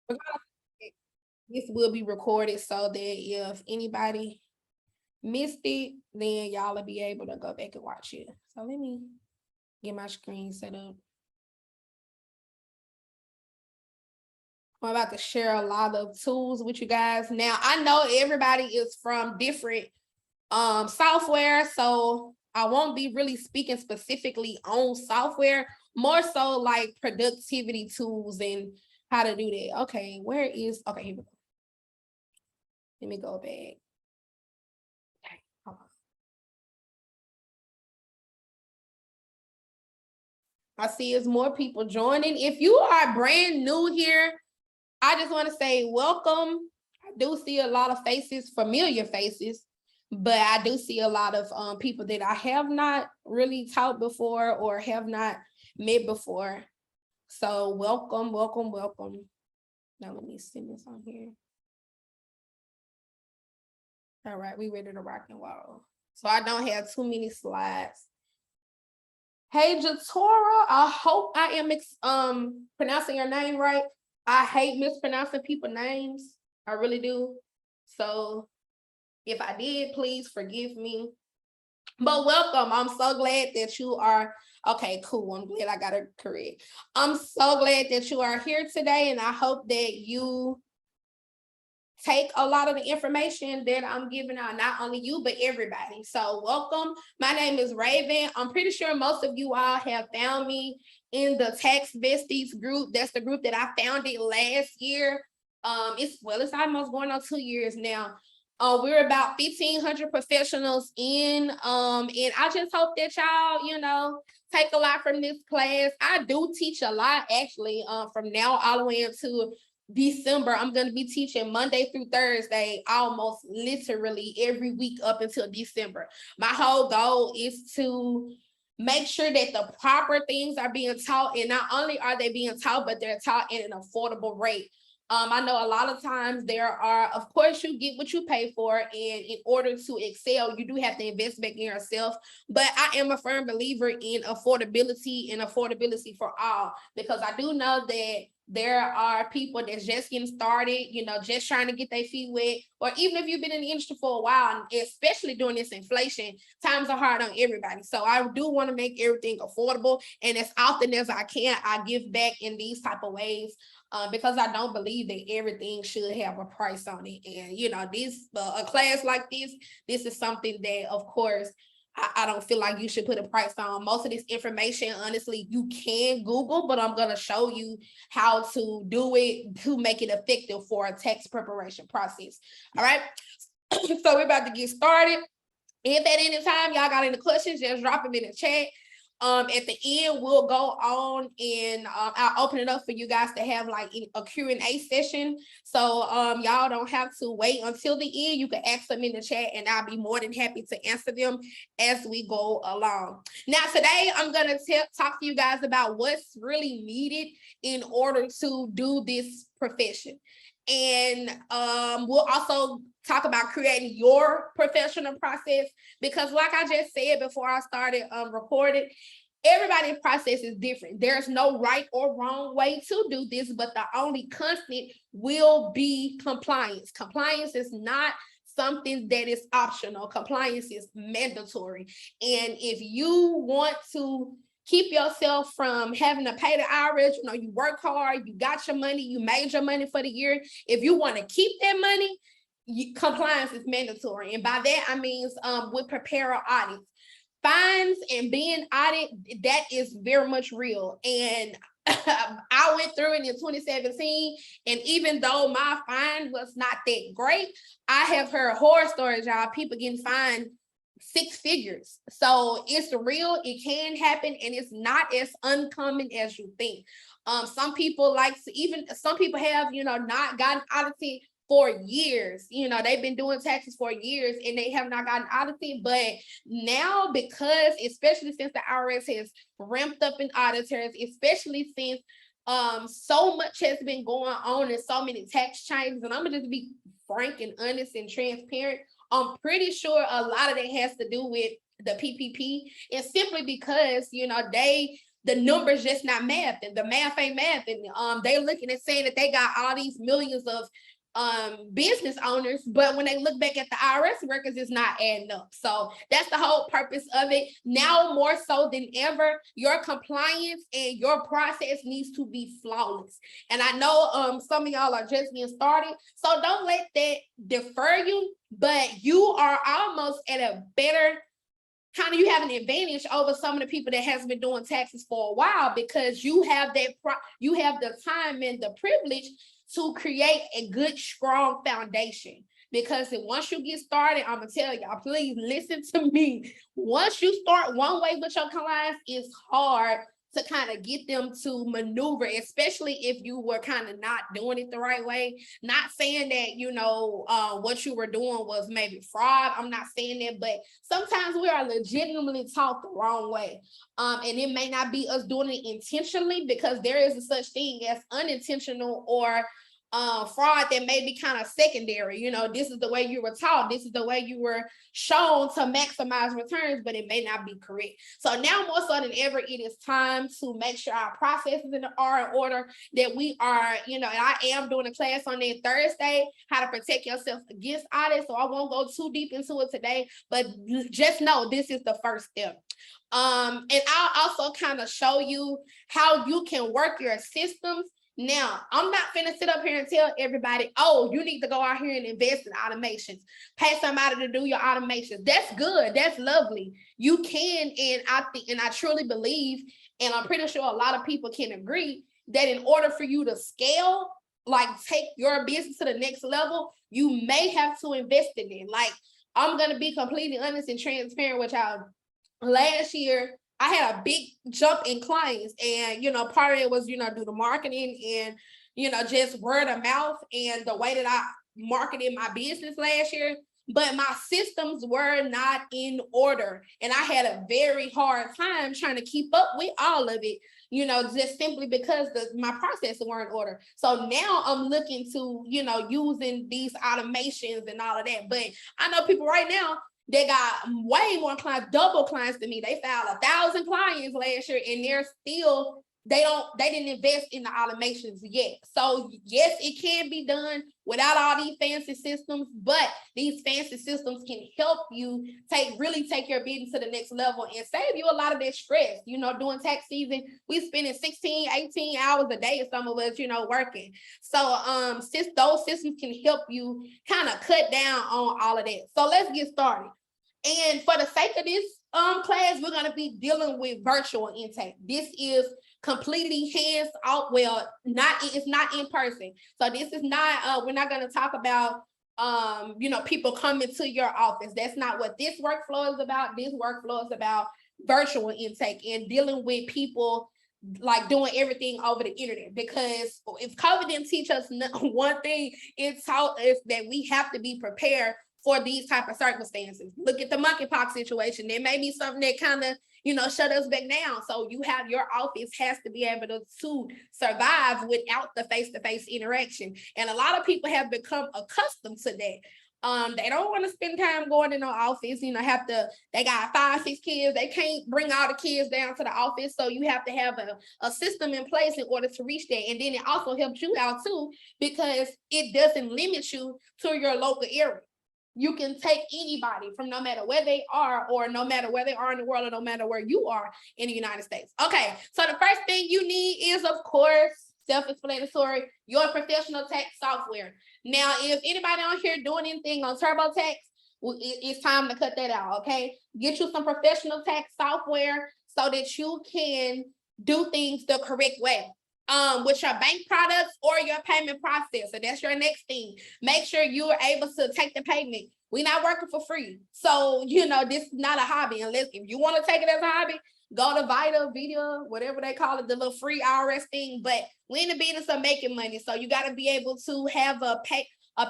This will be recorded so that if anybody missed it, then y'all will be able to go back and watch it. So let me get my screen set up. I'm about to share a lot of tools with you guys. Now, I know everybody is from different software, so I won't be really speaking specifically on software, more so like productivity tools and how to do that. Okay, here we go. Let me go back. Okay, hold on. I see there's more people joining. If you are brand new here, I just want to say welcome. I do see a lot of faces, familiar faces, but I do see a lot of people that I have not really taught before or have not met before. So welcome, welcome, welcome. Now let me send this on here. All right, we ready to rock and roll. So I don't have too many slides. Hey, Jatora, I hope I am pronouncing your name right. I hate mispronouncing people's names. I really do. So if I did, please forgive me. But welcome. I'm so glad that you are. Okay, cool. I'm glad I got it correct. I'm so glad that you are here today, and I hope that you take a lot of the information that I'm giving out, not only you, but everybody. So welcome. My name is Raven. I'm pretty sure most of you all have found me in the Tax Besties group. That's the group that I founded last year. It's almost going on 2 years now. We're about 1,500 professionals in, and I just hope that y'all, take a lot from this class. I do teach a lot, actually, from now all the way into December. I'm going to be teaching Monday through Thursday, almost literally every week up until December. My whole goal is to make sure that the proper things are being taught, and not only are they being taught, but they're taught at an affordable rate. I know a lot of times there are, of course, you get what you pay for, and in order to excel, you do have to invest back in yourself. But I am a firm believer in affordability and affordability for all, because I do know that there are people that's just getting started, just trying to get their feet wet, or even if you've been in the industry for a while, and especially during this inflation, times are hard on everybody. So I do want to make everything affordable, and as often as I can, I give back in these type of ways. Because I don't believe that everything should have a price on it. And, this a class like this is something that, of course, I don't feel like you should put a price on. Most of this information, honestly, you can Google, but I'm going to show you how to do it to make it effective for a tax preparation process. All right. So we're about to get started. If at any time y'all got any questions, just drop them in the chat. At the end, we'll go on and I'll open it up for you guys to have like a Q&A session. So y'all don't have to wait until the end. You can ask them in the chat, and I'll be more than happy to answer them as we go along. Now, today I'm going to talk to you guys about what's really needed in order to do this profession. And we'll also talk about creating your professional process, because like I just said before I started recording, everybody's process is different. There's no right or wrong way to do this, but the only constant will be compliance. Compliance is not something that is optional. Compliance is mandatory. And if you want to keep yourself from having to pay the IRS, you work hard, you got your money, you made your money for the year. If you want to keep that money, compliance is mandatory. And by that, I mean with preparer audits. Fines and being audited, that is very much real. And I went through it in 2017, and even though my fine was not that great, I have heard horror stories, y'all, people getting fined 6 figures. So it's real, it can happen, and it's not as uncommon as you think. Some people have, not gotten audited for years. They've been doing taxes for years and they have not gotten audited. But now, because especially since the IRS has ramped up in auditors, especially since so much has been going on and so many tax changes, and I'm gonna just be frank and honest and transparent, I'm pretty sure a lot of that has to do with the PPP. And simply because, they the numbers just not math, and the math ain't math, and they're looking and saying that they got all these millions of business owners, but when they look back at the IRS records, it's not adding up. So that's the whole purpose of it. Now more so than ever, your compliance and your process needs to be flawless. And I know some of y'all are just getting started, so don't let that defer you, but you are almost at a better kind of, you have an advantage over some of the people that has been doing taxes for a while, because you have that you have the time and the privilege to create a good, strong foundation. Because once you get started, I'm gonna tell y'all, please listen to me. Once you start one way with your clients, it's hard to kind of get them to maneuver, especially if you were kind of not doing it the right way. Not saying that, you know, what you were doing was maybe fraud. I'm not saying that, but sometimes we are legitimately taught the wrong way. And it may not be us doing it intentionally, because there is a such thing as unintentional or fraud that may be kind of secondary. You know, this is the way you were taught, this is the way you were shown to maximize returns, but it may not be correct. So now more so than ever, it is time to make sure our processes are in order, that we are, you know, and I am doing a class on that Thursday, how to protect yourself against audit. So I won't go too deep into it today, but just know this is the first step. And I'll also kind of show you how you can work your systems. Now, I'm not finna sit up here and tell everybody, oh, you need to go out here and invest in automations, pay somebody to do your automations. That's good, that's lovely. You can, and I think, and I truly believe, and I'm pretty sure a lot of people can agree, that in order for you to scale, like take your business to the next level, you may have to invest in it. Like, I'm gonna be completely honest and transparent with y'all. Last year, I had a big jump in clients, and, you know, part of it was, you know, do the marketing and, you know, just word of mouth and the way that I marketed my business last year, but my systems were not in order. And I had a very hard time trying to keep up with all of it, you know, just simply because my processes weren't in order. So now I'm looking to, you know, using these automations and all of that. But I know people right now, they got way more clients, double clients than me. They filed 1,000 clients last year, and they're still, they didn't invest in the automations yet. So yes, it can be done without all these fancy systems, but these fancy systems can help you really take your business to the next level and save you a lot of that stress. You know, during tax season, we spending 16, 18 hours a day, some of us, you know, working. So since those systems can help you kind of cut down on all of that. So let's get started. And for the sake of this class, we're going to be dealing with virtual intake. This is completely hands out. Well, it's not in person. So this is not, we're not going to talk about, you know, people coming to your office. That's not what this workflow is about. This workflow is about virtual intake and dealing with people, like doing everything over the internet. Because if COVID didn't teach us one thing, it taught us that we have to be prepared for these type of circumstances. Look at the monkeypox situation. There may be something that kind of, you know, shut us back down. So you have, your office has to be able to survive without the face-to-face interaction. And a lot of people have become accustomed to that. They don't want to spend time going in the office, you know, they got 5, 6 kids. They can't bring all the kids down to the office. So you have to have a system in place in order to reach that. And then it also helps you out too, because it doesn't limit you to your local area. You can take anybody from no matter where they are, or no matter where they are in the world, or no matter where you are in the United States. Okay, so the first thing you need is, of course, self-explanatory, your professional tax software. Now, if anybody on here doing anything on TurboTax, it's time to cut that out, okay? Get you some professional tax software so that you can do things the correct way. With your bank products or your payment processor. That's your next thing. Make sure you are able to take the payment. We're not working for free. So, you know, this is not a hobby. Unless if you want to take it as a hobby, go to Vita, Video, whatever they call it, the little free IRS thing. But we're in the business of making money. So you got to be able to have a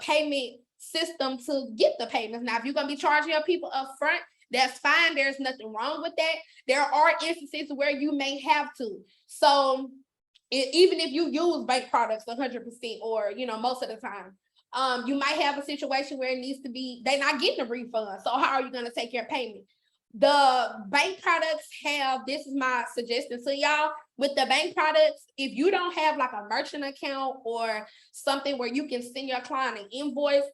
payment system to get the payments. Now, if you're going to be charging your people up front, that's fine. There's nothing wrong with that. There are instances where you may have to. So even if you use bank products 100%, or, you know, most of the time, you might have a situation where it needs to be, they're not getting a refund. So how are you going to take your payment? The bank products have, this is my suggestion to y'all, with the bank products, if you don't have like a merchant account or something where you can send your client an invoice,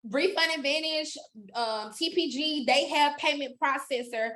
Refund Advantage, TPG, they have payment processor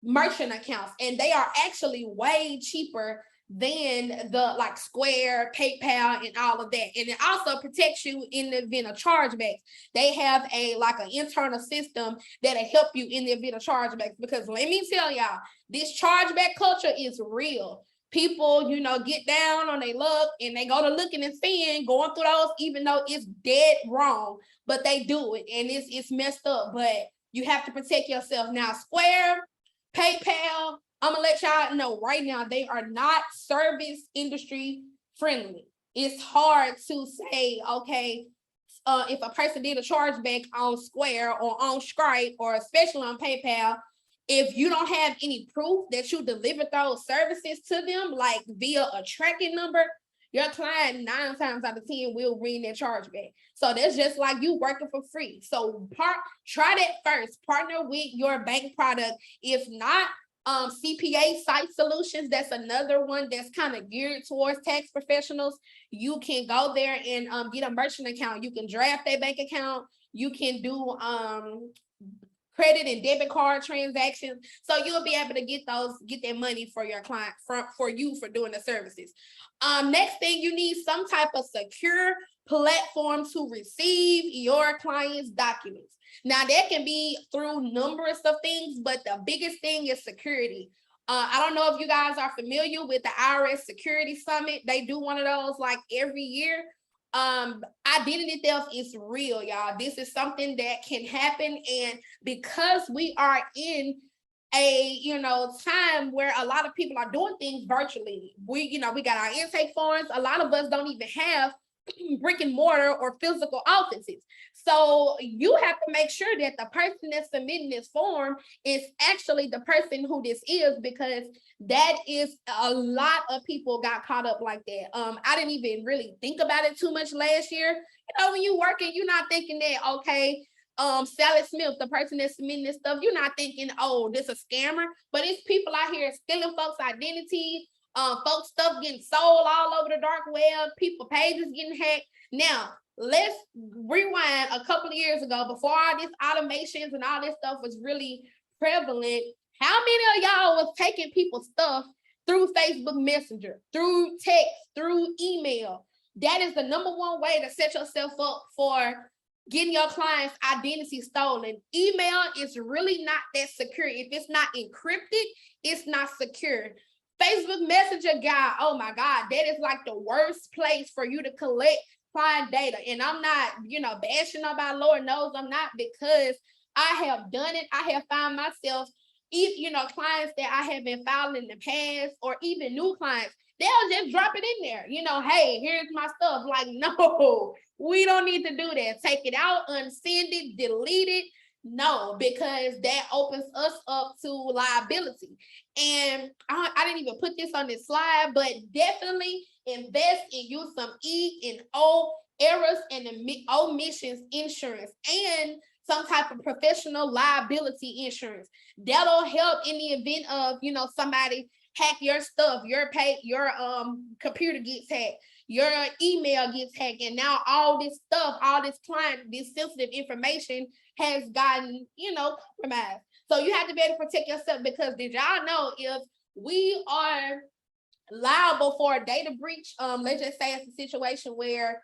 merchant accounts, and they are actually way cheaper than the like Square, PayPal, and all of that. And it also protects you in the event of chargebacks. They have a like an internal system that'll help you in the event of chargebacks. Because let me tell y'all, this chargeback culture is real. People, get down on their luck and they go to looking and seeing, going through those, even though it's dead wrong, but they do it and it's messed up. But you have to protect yourself. Now, Square, PayPal, I'm gonna let y'all know right now, they are not service industry friendly. It's hard to say, okay, if a person did a chargeback on Square or on Stripe or especially on PayPal, if you don't have any proof that you delivered those services to them, like via a tracking number, your client 9 times out of 10 will ring their chargeback. So that's just like you working for free. So try that first. Partner with your bank product. If not, CPA Site Solutions, that's another one that's kind of geared towards tax professionals. You can go there and get a merchant account. You can draft a bank account. You can do credit and debit card transactions. So you'll be able to get that money for your client, for you for doing the services. Next thing, you need some type of secure platform to receive your clients' documents. Now that can be through numerous of things, but the biggest thing is security. I don't know if you guys are familiar with the IRS Security Summit. They do one of those like every year. Identity theft is real, y'all. This is something that can happen, and because we are in a time where a lot of people are doing things virtually, we got our intake forms. A lot of us don't even have brick and mortar or physical offices. So you have to make sure that the person that's submitting this form is actually the person who this is, because that is a lot of people got caught up like that. I didn't even really think about it too much last year. When you working, you're not thinking that, okay, Sally Smith, the person that's submitting this stuff, you're not thinking, oh, this is a scammer, but it's people out here stealing folks' identity, folks' stuff getting sold all over the dark web, people pages getting hacked. Now, let's rewind a couple of years ago, before all these automations and all this stuff was really prevalent. How many of y'all was taking people's stuff through Facebook Messenger, through text, through email? That is the number one way to set yourself up for getting your client's identity stolen. Email is really not that secure. If it's not encrypted, it's not secure. Facebook Messenger, guy, oh my God, that is like the worst place for you to collect client data. And I'm not, bashing nobody, Lord knows I'm not, because I have done it. I have found myself, clients that I have been filing in the past, or even new clients, they'll just drop it in there. Hey, here's my stuff. Like, no, we don't need to do that. Take it out, unsend it, delete it. No, because that opens us up to liability. And I didn't even put this on this slide, but definitely invest in you some E and O errors and omissions insurance, and some type of professional liability insurance. That'll help in the event of, somebody hack your stuff, your computer gets hacked, your email gets hacked, and now all this stuff, all this this sensitive information has gotten, compromised. So you have to be able to protect yourself, because did y'all know, if we are liable for a data breach, let's just say it's a situation where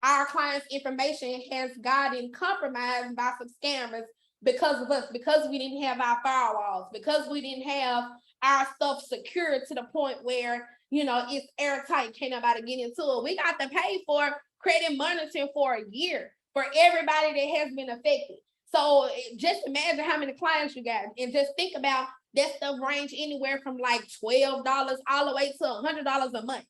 our client's information has gotten compromised by some scammers because of us, because we didn't have our firewalls, because we didn't have our stuff secured to the point where, it's airtight, can't nobody get into it. We got to pay for credit monitoring for a year for everybody that has been affected. So just imagine how many clients you got, and just think about that stuff range anywhere from like $12 all the way to $100 a month.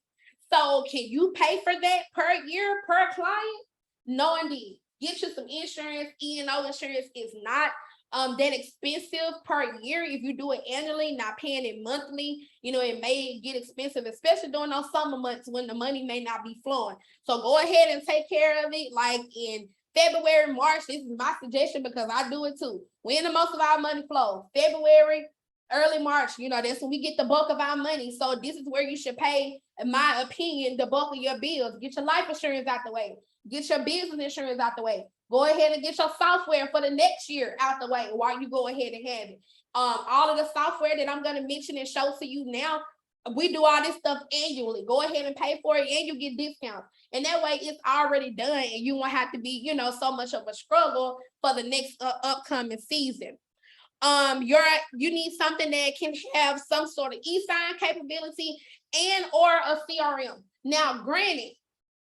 So can you pay for that per year, per client? No, indeed. Get you some insurance. E&O insurance is not that expensive per year. If you do it annually, not paying it monthly, it may get expensive, especially during those summer months when the money may not be flowing. So go ahead and take care of it, like in February, March, this is my suggestion because I do it too. When the most of our money flows, February, early March, that's when we get the bulk of our money. So this is where you should pay, in my opinion, the bulk of your bills. Get your life insurance out the way. Get your business insurance out the way. Go ahead and get your software for the next year out the way while you go ahead and have it. All of the software that I'm going to mention and show to you now, we do all this stuff annually. Go ahead and pay for it and you get discounts. And that way it's already done and you won't have to be, so much of a struggle for the next upcoming season. You need something that can have some sort of e-sign capability and or a CRM. Now, granted,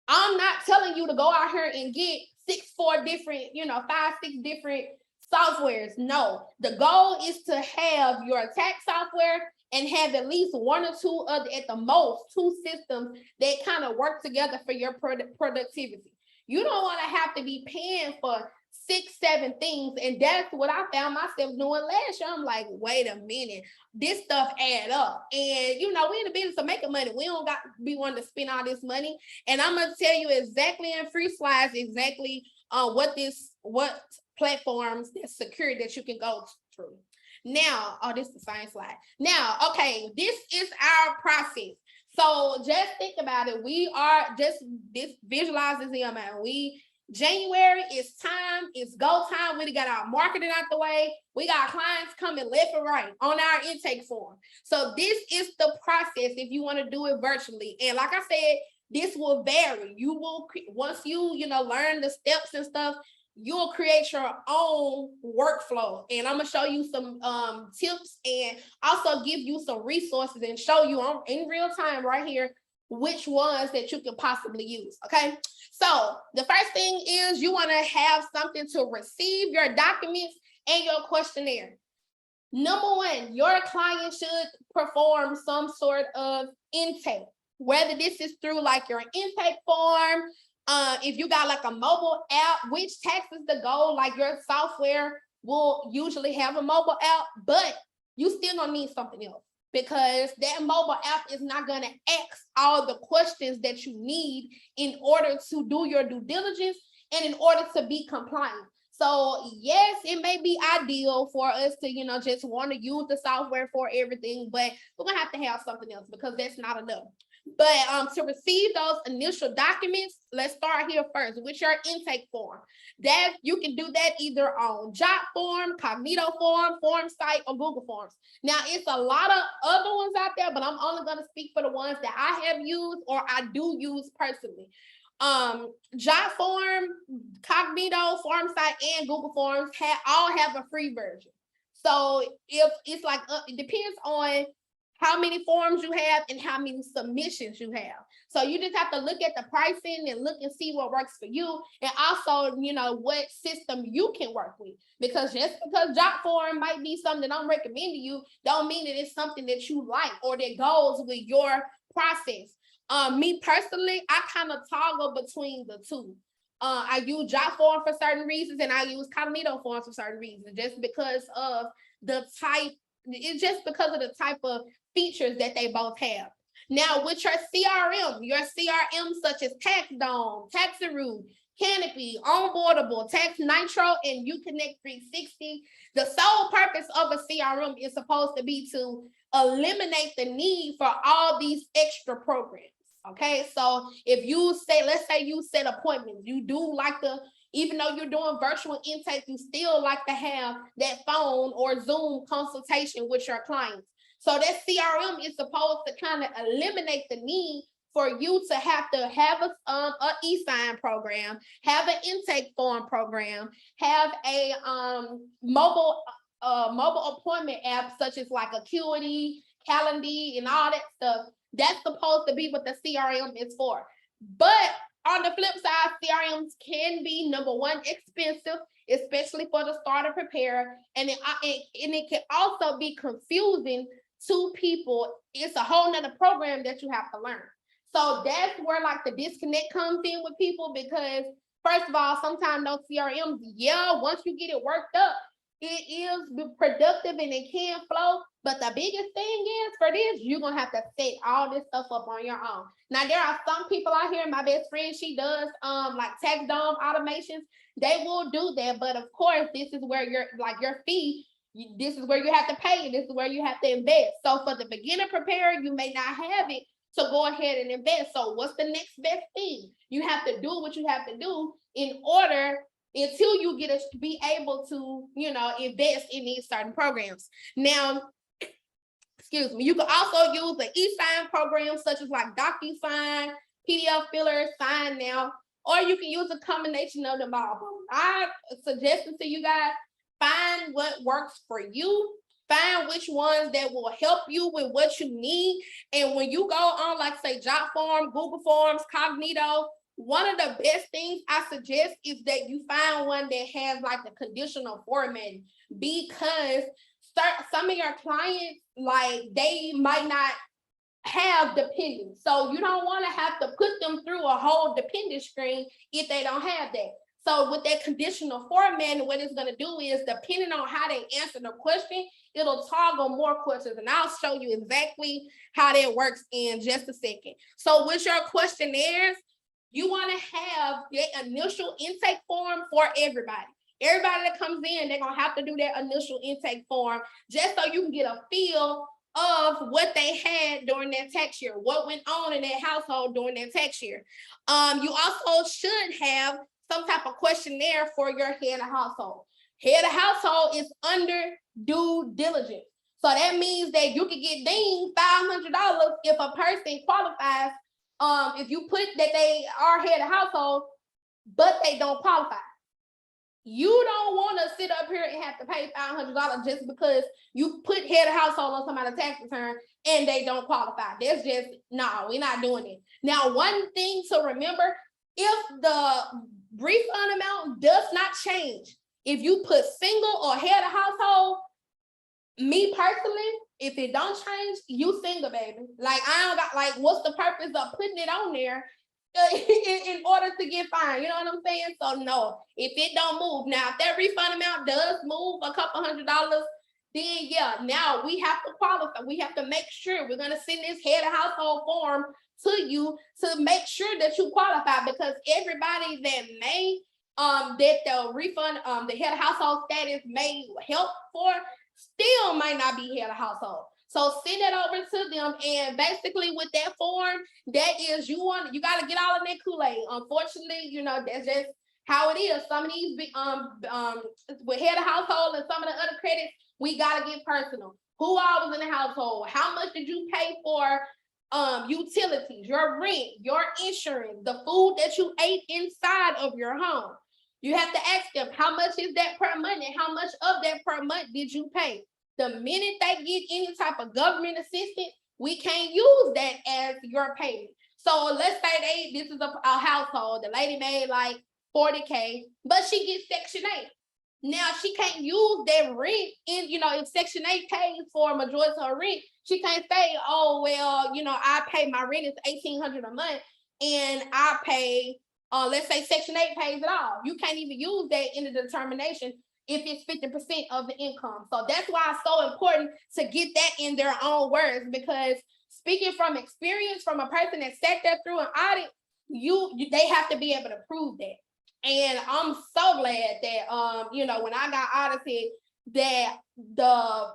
I'm not telling you to go out here and get 5, 6 different softwares. No, the goal is to have your tax software and have at least 1 or 2 other, at the most, 2 systems that kind of work together for your productivity. You don't want to have to be paying for 6, 7 things. And that's what I found myself doing last year. I'm like, wait a minute, this stuff add up. And, we in the business of making money. We don't got to be wanting to spend all this money. And I'm going to tell you exactly in free slides, exactly what platforms that's secure that you can go through. Now, this is the same slide. Now, okay, this is our process. So just think about it. This visualizes in your mind. January is time, it's go time. We got our marketing out the way. We got clients coming left and right on our intake form. So this is the process if you want to do it virtually. And like I said, this will vary. You will, once you, learn the steps and stuff, you'll create your own workflow. And I'm going to show you some tips and also give you some resources and show you in real time right here which ones that you can possibly use, okay? So the first thing is you want to have something to receive your documents and your questionnaire. Number 1, your client should perform some sort of intake, whether this is through like your intake form, if you got like a mobile app, which tax is the goal, like your software will usually have a mobile app, but you still gonna need something else because that mobile app is not gonna ask all the questions that you need in order to do your due diligence and in order to be compliant. So yes, it may be ideal for us to, just want to use the software for everything, but we're gonna have to have something else because that's not enough. But to receive those initial documents, let's start here first with your intake form. That you can do that either on Jotform, Cognitoform, FormSite, or Google Forms. Now, it's a lot of other ones out there, but I'm only going to speak for the ones that I have used or I do use personally. Jotform, Cognito, FormSite, and Google Forms all have a free version. So if it's like, it depends on how many forms you have and how many submissions you have. So you just have to look at the pricing and look and see what works for you. And also, what system you can work with. Because just because Jotform might be something that I'm recommending you, don't mean that it's something that you like or that goes with your process. Me personally, I kind of toggle between the two. I use Jotform for certain reasons and I use Cognito forms for certain reasons, just because of the type of features that they both have. Now, with your CRM such as TaxDome, Taxaroo, Canopy, Onboardable, Tax Nitro, and UConnect 360, the sole purpose of a CRM is supposed to be to eliminate the need for all these extra programs. Okay, so if let's say you set appointments, you do like to, even though you're doing virtual intake, you still like to have that phone or Zoom consultation with your clients. So that CRM is supposed to kind of eliminate the need for you to have a e-sign program, have an intake form program, have a mobile appointment app such as like Acuity, Calendly, and all that stuff. That's supposed to be what the CRM is for. But on the flip side, CRMs can be, number 1, expensive, especially for the starter preparer, and it can also be confusing to people. It's a whole nother program that you have to learn. So that's where like the disconnect comes in with people, because first of all, sometimes those CRMs, once you get it worked up, it is productive and it can flow. But the biggest thing is for this, you're gonna have to set all this stuff up on your own. Now there are some people out here, my best friend, she does like tax dome automations. They will do that, but of course, this is where your fee, this is where you have to pay, and this is where you have to invest. So for the beginner preparer, you may not have it to go ahead and invest. So what's the next best thing? You have to do what you have to do in order until you get to be able to, invest in these certain programs. Now, excuse me, you can also use the e-sign programs such as like DocuSign, PDF fillers, Sign Now, or you can use a combination of them all. I suggest to you guys, find what works for you. Find which ones that will help you with what you need. And when you go on, like say, Jotform, Google Forms, Cognito, one of the best things I suggest is that you find one that has like the conditional formatting, because some of your clients, like, they might not have dependents. So you don't want to have to put them through a whole dependent screen if they don't have that. So with that conditional formatting, what it's going to do is, depending on how they answer the question, it'll toggle more questions. And I'll show you exactly how that works in just a second. So with your questionnaires, you want to have the initial intake form for everybody. Everybody that comes in, they're going to have to do that initial intake form just so you can get a feel of what they had during that tax year, what went on in that household during that tax year. You also should have some type of questionnaire for your head of household. Head of household is under due diligence. So that means that you could get dinged $500 if a person qualifies. If you put that they are head of household, but they don't qualify. You don't want to sit up here and have to pay $500 just because you put head of household on somebody's tax return and they don't qualify. That's just, no, we're not doing it. Now, one thing to remember, if the refund amount does not change, if you put single or head of household, me personally, if it don't change, you single, baby. Like, I don't got, like, what's the purpose of putting it on there in order to get fined? You know what I'm saying? So no, if it don't move. Now, if that refund amount does move a couple $100, then yeah, now we have to qualify. We have to make sure we're gonna send this head of household form to you to make sure that you qualify, because everybody that may that the refund, the head of household status may help for, still might not be head of household. So send it over to them, and basically with that form, that is, you got to get all of that Kool-Aid. Unfortunately, that's just how it is. Some of these with head of household and some of the other credits, we got to get personal. Who all was in the household? How much did you pay for utilities, your rent, your insurance, the food that you ate inside of your home? You have to ask them, how much is that per month, and how much of that per month did you pay? The minute they get any type of government assistance, we can't use that as your payment. So let's say this is a household, the lady made like $40K, but she gets Section 8. Now she can't use that rent if Section 8 pays for a majority of her rent, she can't say, oh, well, I pay, my rent is $1,800 a month and I pay, let's say Section 8 pays it all. You can't even use that in the determination if it's 50% of the income. So that's why it's so important to get that in their own words, because speaking from experience, from a person that sat there through an audit, they have to be able to prove that. And I'm so glad that, when I got audited, that the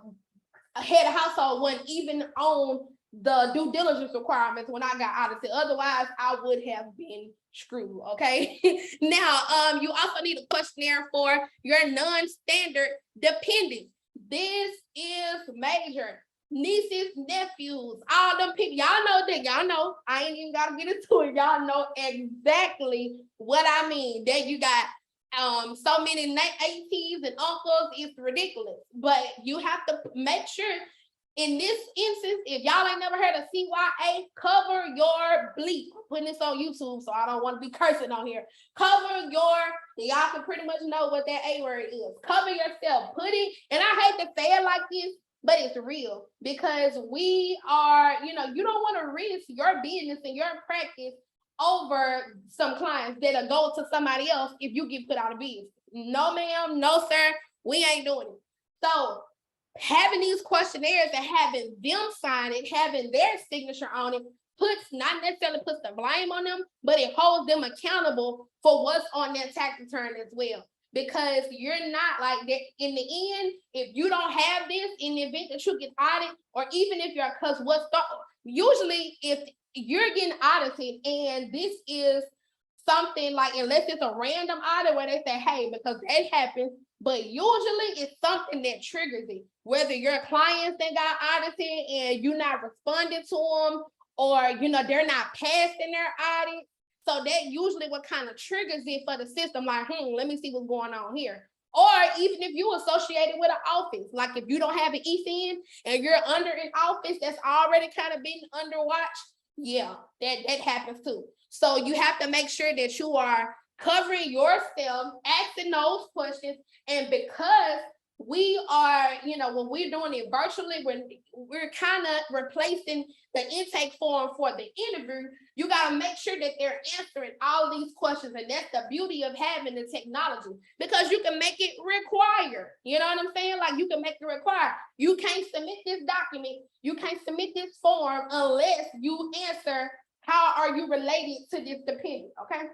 head of household wasn't even on the due diligence requirements when I got audited. Otherwise, I would have been screwed, okay? Now, you also need a questionnaire for your non-standard dependents. This is major. Nieces, nephews, all them people, y'all know that, y'all know, I ain't even gotta get into it. Y'all know exactly what I mean. That you got so many aunties and uncles, it's ridiculous. But you have to make sure, in this instance, if y'all ain't never heard of CYA, cover your bleep. I'm putting this on YouTube, so I don't want to be cursing on here. Y'all can pretty much know what that A word is. Cover yourself. Put it, and I hate to say it like this, but it's real, because we are, you don't want to risk your business and your practice over some clients that'll go to somebody else if you get put out of business. No, ma'am, no, sir. We ain't doing it. So having these questionnaires and having them sign it, having their signature on it, not necessarily puts the blame on them, but it holds them accountable for what's on their tax return as well. Because you're not like that in the end, if you don't have this in the event that you get audited, or even if you're, because usually if you're getting audited and this is something like, unless it's a random audit where they say, hey, because that happens, but usually it's something that triggers it. Whether your clients that got audited and you're not responding to them, or they're not passing their audit. So that usually what kind of triggers it for the system, like, let me see what's going on here. Or even if you associated with an office, like if you don't have an EFIN and you're under an office that's already kind of been under watch, yeah, that happens too. So you have to make sure that you are covering yourself, asking those questions. And because we are, when we're doing it virtually, when we're kind of replacing the intake form for the interview, you got to make sure that they're answering all these questions. And that's the beauty of having the technology, because you can make it required. You know what I'm saying? Like, you can make it required. You can't submit this document, you can't submit this form unless you answer, how are you related to this dependent? Okay.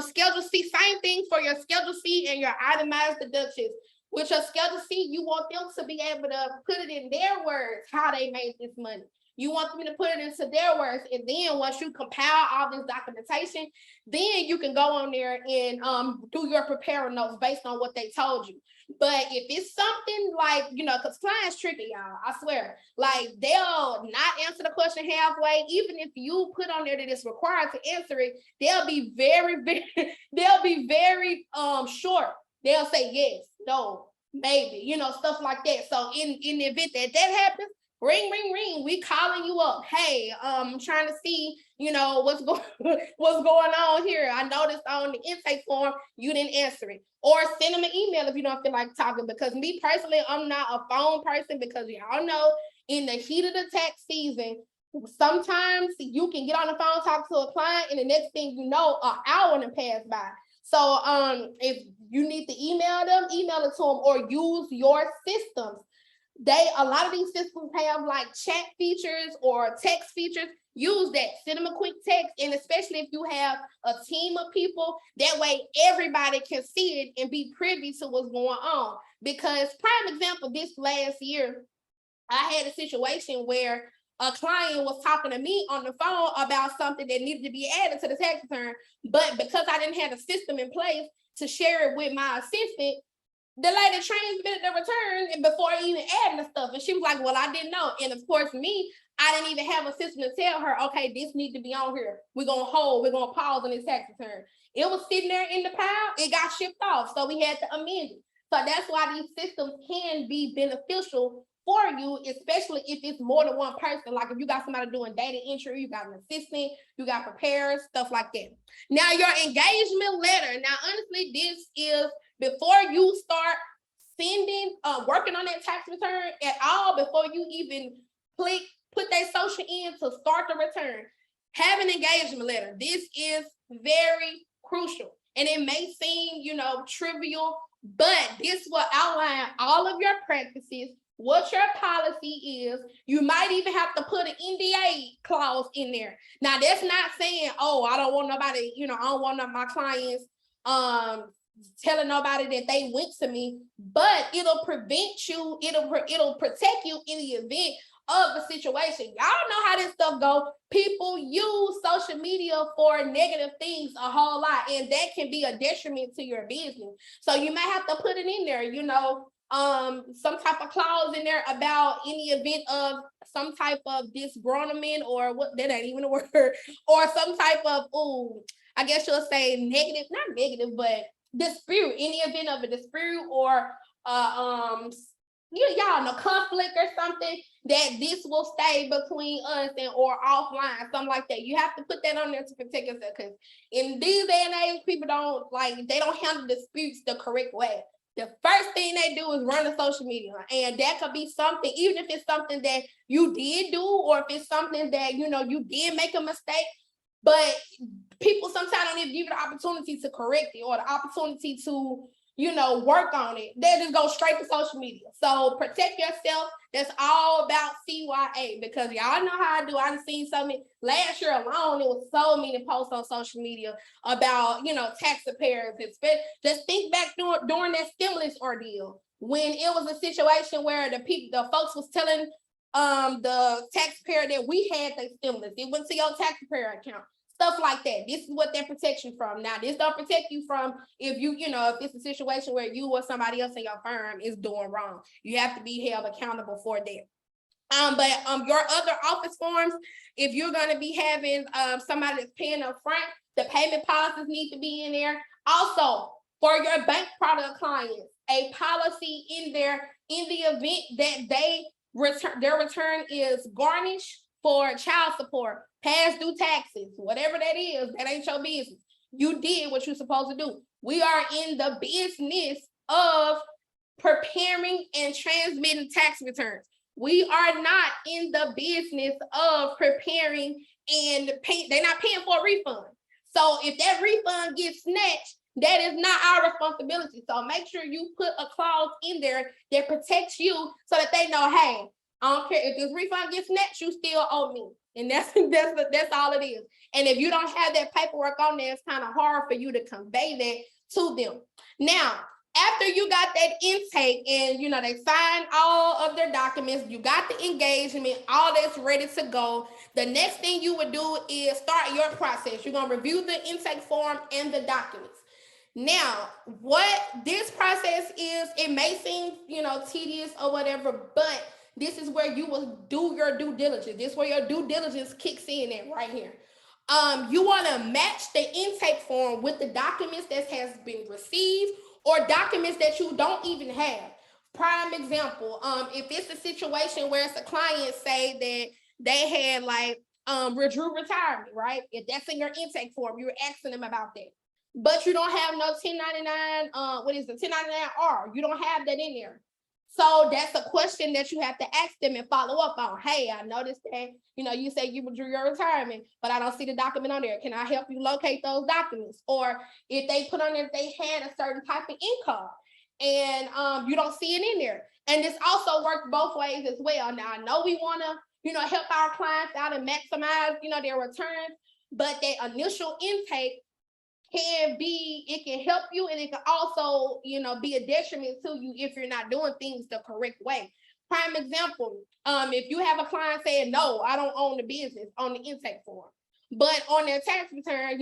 Schedule C, same thing for your Schedule C and your itemized deductions. With your Schedule C, you want them to be able to put it in their words, how they made this money. You want them to put it into their words. And then once you compile all this documentation, then you can go on there and do your preparing notes based on what they told you. But if it's something like, because clients tricky, y'all, I swear, like they'll not answer the question halfway. Even if you put on there that it's required to answer it, they'll be very short. They'll say yes, no, maybe, stuff like that. So in the event that happens, ring, we calling you up. Hey, I'm trying to see, what's going on here. I noticed on the intake form, you didn't answer it. Or send them an email if you don't feel like talking. Because me personally, I'm not a phone person, because y'all know in the heat of the tax season, sometimes you can get on the phone, talk to a client, and the next thing you know, an hour done passed by. So if you need to email it to them, or use your systems. A lot of these systems have like chat features or text features. Use that. Send them a quick text. And especially if you have a team of people, that way everybody can see it and be privy to what's going on. Because prime example, this last year, I had a situation where a client was talking to me on the phone about something that needed to be added to the tax return. But because I didn't have a system in place to share it with my assistant, the lady transmitted the return and before even adding the stuff. And she was like, well, I didn't know. And of course, I didn't even have a system to tell her, okay, this needs to be on here. We're going to pause on this tax return. It was sitting there in the pile. It got shipped off. So we had to amend it. So that's why these systems can be beneficial for you, especially if it's more than one person. Like if you got somebody doing data entry, you got an assistant, you got preparers, stuff like that. Now, your engagement letter. Now, honestly, this is before you start sending, working on that tax return at all, before you even put that social in to start the return, have an engagement letter. This is very crucial. And it may seem, trivial, but this will outline all of your practices, what your policy is. You might even have to put an NDA clause in there. Now, that's not saying, oh, I don't want nobody, I don't want my clients telling nobody that they went to me, but it'll prevent you, it'll protect you in the event of a situation. Y'all know how this stuff go. People use social media for negative things a whole lot, and that can be a detriment to your business. So you might have to put it in there, some type of clause in there about any event of some type of disgruntlement, or what, that ain't even a word, or some type of, I guess you'll say negative, not negative, but dispute, any event of a dispute, or y'all know, conflict or something, that this will stay between us or offline, something like that. You have to put that on there to protect yourself, because in these day and age, people they don't handle disputes the correct way. The first thing they do is run the social media, and that could be something, even if it's something that you did do, or if it's something that, you did make a mistake, but people sometimes don't even give you the opportunity to correct it, or the opportunity to work on it. They just go straight to social media. So protect yourself. That's all about CYA, because y'all know how I do. I've seen so many. Last year alone, it was so many posts on social media about, taxpayers. Just think back during that stimulus ordeal, when it was a situation where the folks was telling the taxpayer that we had the stimulus. It went to your taxpayer account. Stuff like that. This is what that protects you from. Now, this don't protect you from if if it's a situation where you or somebody else in your firm is doing wrong. You have to be held accountable for that. But your other office forms, if you're going to be having somebody that's paying up front, the payment policies need to be in there. Also, for your bank product clients, a policy in there in the event that their return is garnished for child support, past due taxes, whatever that is, that ain't your business. You did what you're supposed to do. We are in the business of preparing and transmitting tax returns. We are not in the business of preparing and pay. They're not paying for a refund. So if that refund gets snatched, that is not our responsibility. So make sure you put a clause in there that protects you so that they know, hey, I don't care if this refund gets snatched, you still owe me. And that's all it is. And if you don't have that paperwork on there, it's kind of hard for you to convey that to them. Now, after you got that intake and they signed all of their documents, you got the engagement, all that's ready to go. The next thing you would do is start your process. You're gonna review the intake form and the documents. Now, what this process is, it may seem tedious or whatever, but this is where you will do your due diligence. This is where your due diligence kicks in at right here. You want to match the intake form with the documents that has been received or documents that you don't even have. Prime example, if it's a situation where it's a client say that they had withdrew retirement, right? If that's in your intake form, you're asking them about that. But you don't have no 1099, 1099-R. You don't have that in there. So that's a question that you have to ask them and follow up on. Hey, I noticed that, you say you withdrew your retirement, but I don't see the document on there. Can I help you locate those documents? Or if they put on there, they had a certain type of income and you don't see it in there. And this also works both ways as well. Now, I know we want to, help our clients out and maximize, their returns, but that initial intake it can help you, and it can also, be a detriment to you if you're not doing things the correct way. Prime example, if you have a client saying, no, I don't own the business on the intake form, but on their tax return,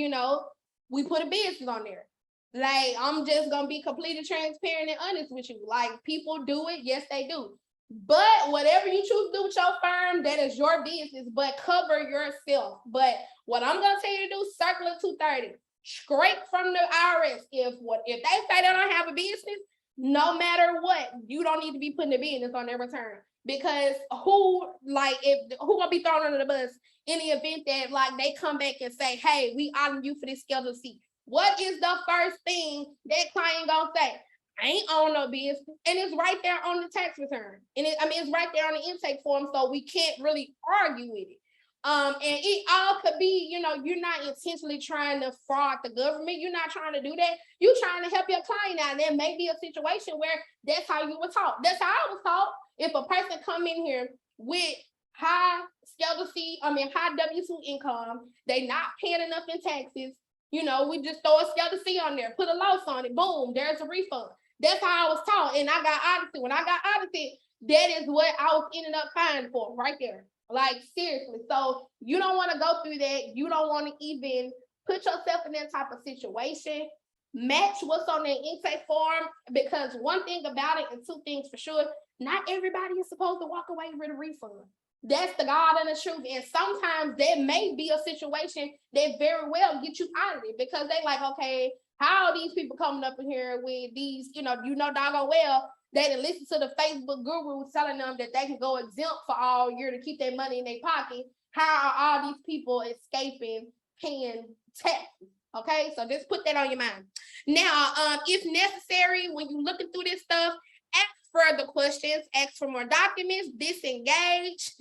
we put a business on there. Like, I'm just going to be completely transparent and honest with you. Like, people do it. Yes, they do. But whatever you choose to do with your firm, that is your business, but cover yourself. But what I'm going to tell you to do, Circular 230. Straight from the IRS. If they say they don't have a business, no matter what, you don't need to be putting the business on their return, because who gonna be thrown under the bus in the event that they come back and say, hey, we honor you for this Schedule C. What is the first thing that client gonna say? I ain't own no business, and it's right there on the tax return, and it's right there on the intake form, so we can't really argue with it. And it all could be, you're not intentionally trying to fraud the government. You're not trying to do that. You're trying to help your client out. And there may be a situation where that's how you were taught. That's how I was taught. If a person come in here with high W-2 income, they not paying enough in taxes, we just throw a Schedule C on there, put a loss on it, boom, there's a refund. That's how I was taught. And I got audited. When I got audited, that is what I was ended up fined for right there. Like, seriously. So you don't want to go through that. You don't want to even put yourself in that type of situation. Match what's on that intake form, because one thing about it, and two things for sure, not everybody is supposed to walk away with a refund. That's the God and the truth. And sometimes there may be a situation that very well get you out of it, because they like, okay, how are these people coming up in here with these, doggone well, they didn't listen to the Facebook gurus telling them that they can go exempt for all year to keep their money in their pocket. How are all these people escaping paying taxes? Okay, so just put that on your mind. Now, if necessary, when you're looking through this stuff, ask further questions, ask for more documents, disengage.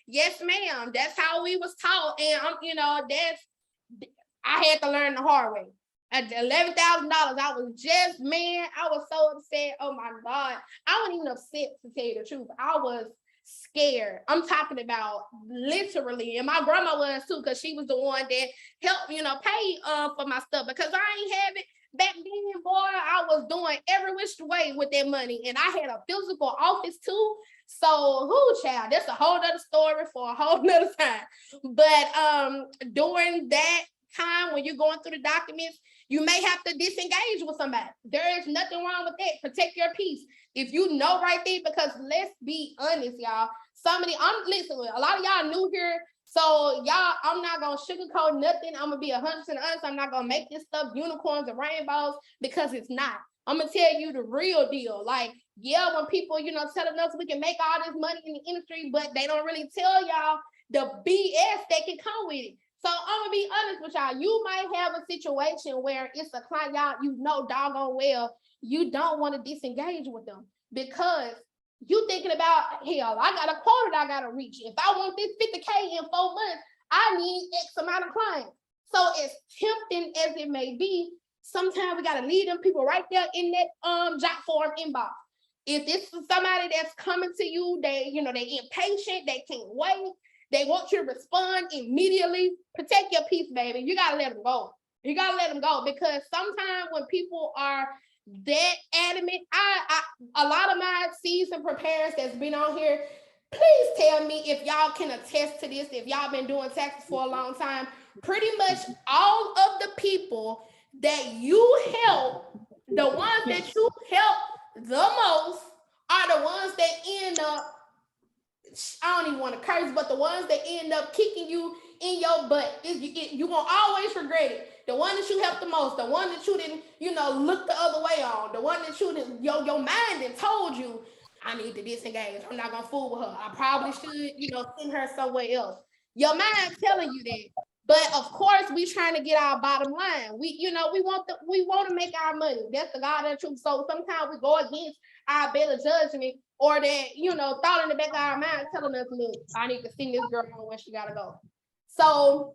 Yes, ma'am. That's how we was taught. And I had to learn the hard way. at $11,000. I was just, man, I was so upset. Oh my God. I wasn't even upset, to tell you the truth. I was scared. I'm talking about literally, and my grandma was too, because she was the one that helped, pay for my stuff, because I ain't have it back then, boy. I was doing every which way with that money, and I had a physical office too. So, child, that's a whole nother story for a whole nother time. But during that time when you're going through the documents, you may have to disengage with somebody. There is nothing wrong with that. Protect your peace. If you know right there, because let's be honest, y'all. Listen, a lot of y'all new here. So y'all, I'm not gonna sugarcoat nothing. I'm gonna be 100% honest. I'm not gonna make this stuff unicorns and rainbows, because it's not. I'm gonna tell you the real deal. Like, yeah, when people, telling us we can make all this money in the industry, but they don't really tell y'all the BS that can come with it. So I'm gonna be honest with y'all. You might have a situation where it's a client, y'all, doggone well, you don't want to disengage with them, because you thinking about, hell, I got a quota that I gotta reach. If I want this 50K in 4 months, I need X amount of clients. So as tempting as it may be, sometimes we gotta leave them people right there in that job form inbox. If it's somebody that's coming to you, they impatient, they can't wait, they want you to respond immediately, protect your peace, baby. You gotta let them go. You gotta let them go, because sometimes when people are that adamant, a lot of my seasoned preparers that's been on here, please tell me if y'all can attest to this, if y'all been doing taxes for a long time. Pretty much all of the people that you help, the ones that you help the most, are the ones that end up, I don't even want to curse, but the ones that end up kicking you in your butt. You're going to always regret it. The one that you helped the most, the one that you didn't, look the other way on, the one that you didn't, your mind and told you, I need to disengage. I'm not going to fool with her. I probably should, send her somewhere else. Your mind telling you that. But of course, we trying to get our bottom line. We want to make our money. That's the God and truth. So sometimes we go against our better judgment, or that, thought in the back of our mind telling us, look, I need to send this girl on where she gotta go. So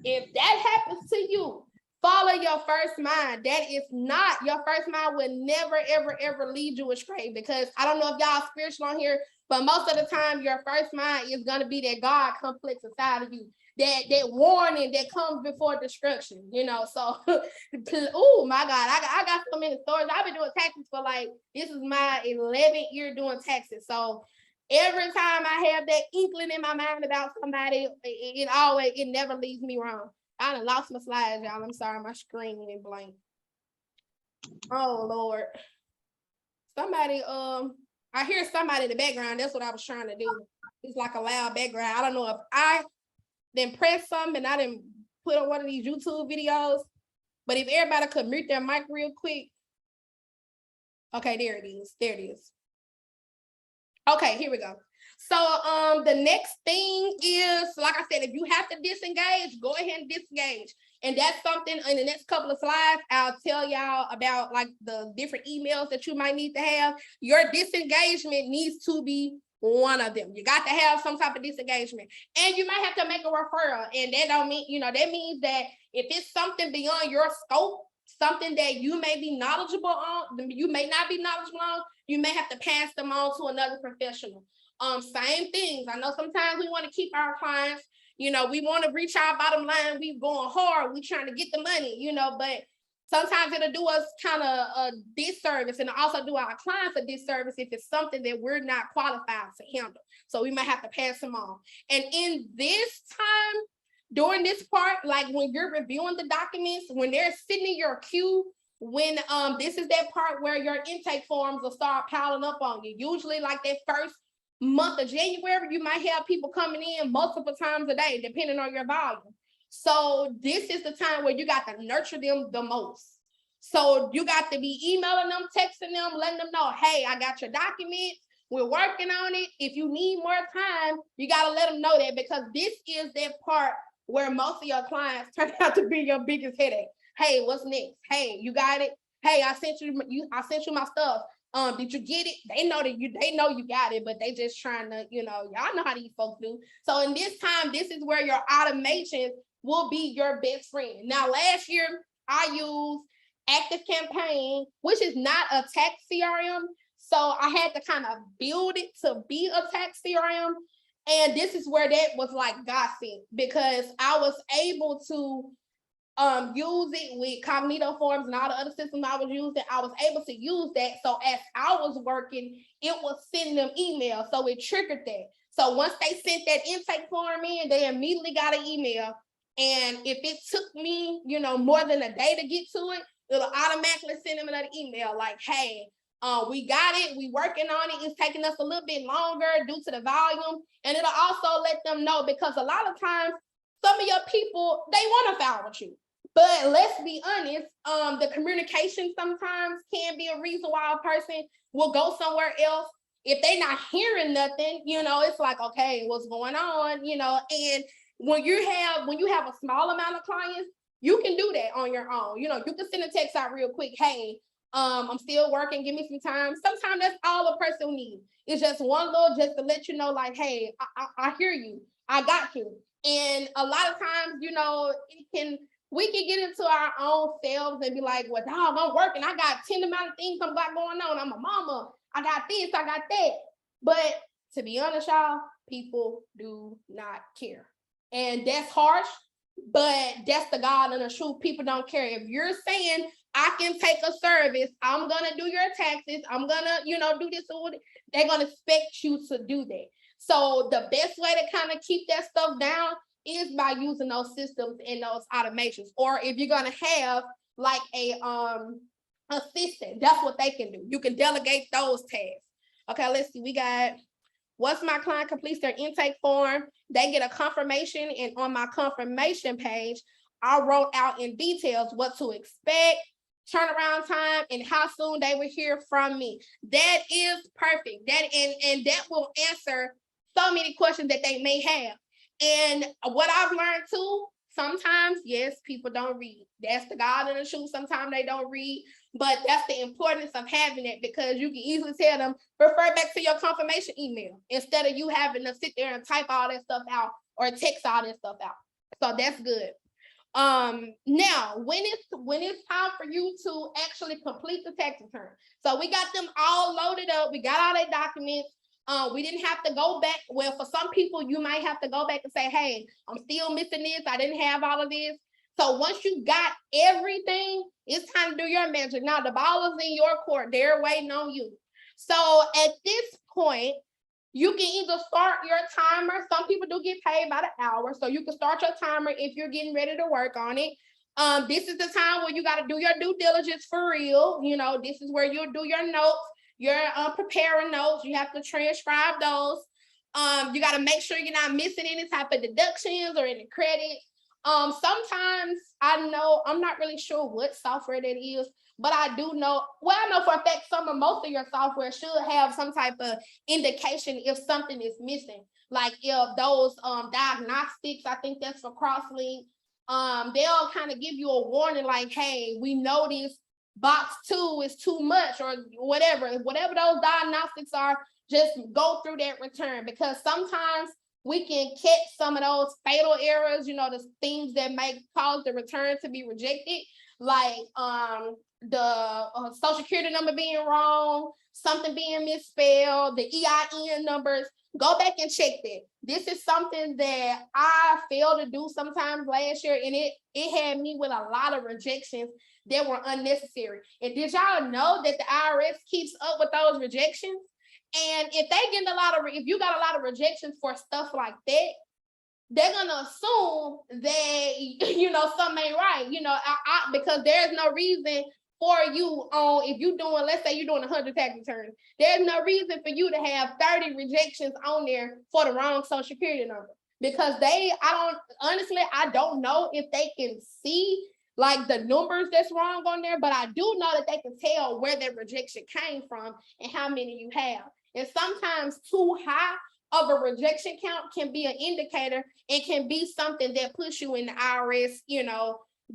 if that happens to you, follow your first mind. That is not, your first mind will never, ever, ever lead you astray, because I don't know if y'all spiritual on here, but most of the time your first mind is gonna be that God complex inside of you. That warning that comes before destruction, so oh my God, I got so many stories. I've been doing taxes for this is my 11th year doing taxes. So every time I have that inkling in my mind about somebody, it never leaves me wrong. I done lost my slides, y'all. I'm sorry, my screen went blank. Oh Lord. Somebody, I hear somebody in the background. That's what I was trying to do. It's like a loud background. I don't know if I then press something and I didn't put on one of these YouTube videos, but if everybody could mute their mic real quick. Okay, there it is. Okay, here we go. So the next thing is, like I said, if you have to disengage, go ahead and disengage. And that's something in the next couple of slides, I'll tell y'all about the different emails that you might need to have. Your disengagement needs to be one of them. You got to have some type of disengagement, and you might have to make a referral. And that don't mean, that means that if it's something beyond your scope, something that you may be knowledgeable on, you may not be knowledgeable on, you may have to pass them on to another professional. Same things. I know sometimes we want to keep our clients, we want to reach our bottom line. We going hard. We trying to get the money, but sometimes it'll do us kind of a disservice, and also do our clients a disservice if it's something that we're not qualified to handle. So we might have to pass them on. And in this time, during this part, when you're reviewing the documents, when they're sitting in your queue, when this is that part where your intake forms will start piling up on you. Usually that first month of January, you might have people coming in multiple times a day, depending on your volume. So this is the time where you got to nurture them the most. So you got to be emailing them, texting them, letting them know, hey, I got your documents. We're working on it. If you need more time, you got to let them know that, because this is that part where most of your clients turn out to be your biggest headache. Hey, what's next? Hey, you got it? Hey, I sent you my stuff. Did you get it? They know you got it, but they just trying to, y'all know how these folks do. So in this time, this is where your automations will be your best friend. Now, last year, I use Active Campaign, which is not a tax CRM. So I had to kind of build it to be a tax CRM. And this is where that was like godsend, because I was able to use it with Cognito Forms and all the other systems I was using. I was able to use that. So as I was working, it was sending them emails. So it triggered that. So once they sent that intake form in, they immediately got an email. And if it took me, more than a day to get to it, it'll automatically send them another email like, hey, we got it, we working on it. It's taking us a little bit longer due to the volume. And it'll also let them know, because a lot of times, some of your people, they want to file with you. But let's be honest, the communication sometimes can be a reason why a person will go somewhere else. If they're not hearing nothing, it's like, okay, what's going on? And when you have a small amount of clients, you can do that on your own. You can send a text out real quick. Hey, I'm still working. Give me some time. Sometimes that's all a person needs. It's just one little, just to let you know, like, hey, I hear you. I got you. And a lot of times, we can get into our own selves and be like, well, dog, I'm working. I got 10 amount of things I'm got going on. I'm a mama. I got this, I got that. But to be honest, y'all, people do not care. And that's harsh, but that's the God and the truth. People don't care. If you're saying, I can take a service, I'm going to do your taxes, I'm going to, do this, they're going to expect you to do that. So the best way to kind of keep that stuff down is by using those systems and those automations. Or if you're going to have like a assistant, that's what they can do. You can delegate those tasks. Okay, let's see. We got, once my client completes their intake form, they get a confirmation. And on my confirmation page, I wrote out in details what to expect, turnaround time, and how soon they will hear from me. That is perfect. And that will answer so many questions that they may have. And what I've learned too, sometimes, yes, people don't read. That's the God in the truth. Sometimes they don't read, but that's the importance of having it, because you can easily tell them, refer back to your confirmation email, instead of you having to sit there and type all that stuff out or text all that stuff out. So that's good. Now, when it's time for you to actually complete the tax return. So we got them all loaded up. We got all their documents. We didn't have to go back. Well, for some people, you might have to go back and say, hey, I'm still missing this. I didn't have all of this. So once you got everything, it's time to do your magic. Now, the ball is in your court. They're waiting on you. So at this point, you can either start your timer. Some people do get paid by the hour. So you can start your timer if you're getting ready to work on it. This is the time where you got to do your due diligence for real. This is where you'll do your notes. You're preparing notes. You have to transcribe those. You got to make sure you're not missing any type of deductions or any credit. Sometimes I know, I'm not really sure what software that is, but I do know, I know for a fact most of your software should have some type of indication if something is missing. Like if those diagnostics, I think that's for Crosslink, they'll kind of give you a warning like, hey, we noticed box 2 is too much, or whatever those diagnostics are. Just go through that return, because sometimes we can catch some of those fatal errors, the things that may cause the return to be rejected, like the social security number being wrong, something being misspelled, the EIN numbers. Go back and check that. This is something that I failed to do sometimes last year, and it had me with a lot of rejections that were unnecessary. And did y'all know that the IRS keeps up with those rejections? And if they get if you got a lot of rejections for stuff like that, they're gonna assume that something ain't right. Because there's no reason for you if you're doing, let's say you're doing 100 tax returns, there's no reason for you to have 30 rejections on there for the wrong social security number, because I don't know if they can see like the numbers that's wrong on there, but I do know that they can tell where that rejection came from and how many you have. And sometimes too high of a rejection count can be an indicator. It can be something that puts you in the IRS,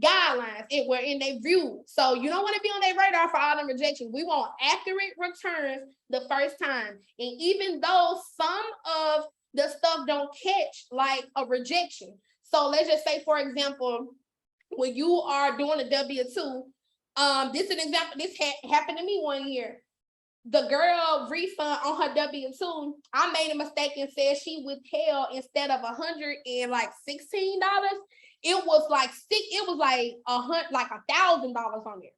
guidelines. We're in their view. So you don't want to be on their radar for all the rejections. We want accurate returns the first time. And even though some of the stuff don't catch like a rejection. So let's just say, for example, when you are doing a W-2, this is an example. This happened to me one year. The girl refund on her W-2, I made a mistake and said she withheld, instead of $116, it was like $1,000 on there.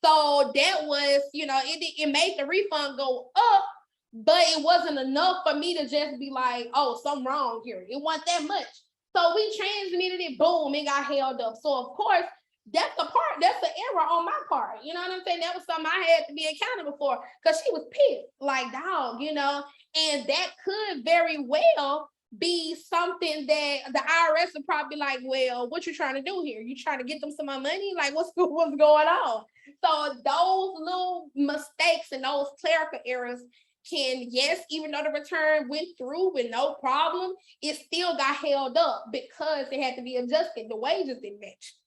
So that was, it made the refund go up, but it wasn't enough for me to just be like, oh, something wrong here. It wasn't that much. So we transmitted it, boom, it got held up. So of course, that's the error on my part. You know what I'm saying? That was something I had to be accountable for, because she was pissed, like, dog, and that could very well be something that the IRS would probably be like, well, what you trying to do here? You trying to get them some more money? Like, what's going on? So those little mistakes and those clerical errors can, yes, even though the return went through with no problem, it still got held up because it had to be adjusted. The wages didn't match.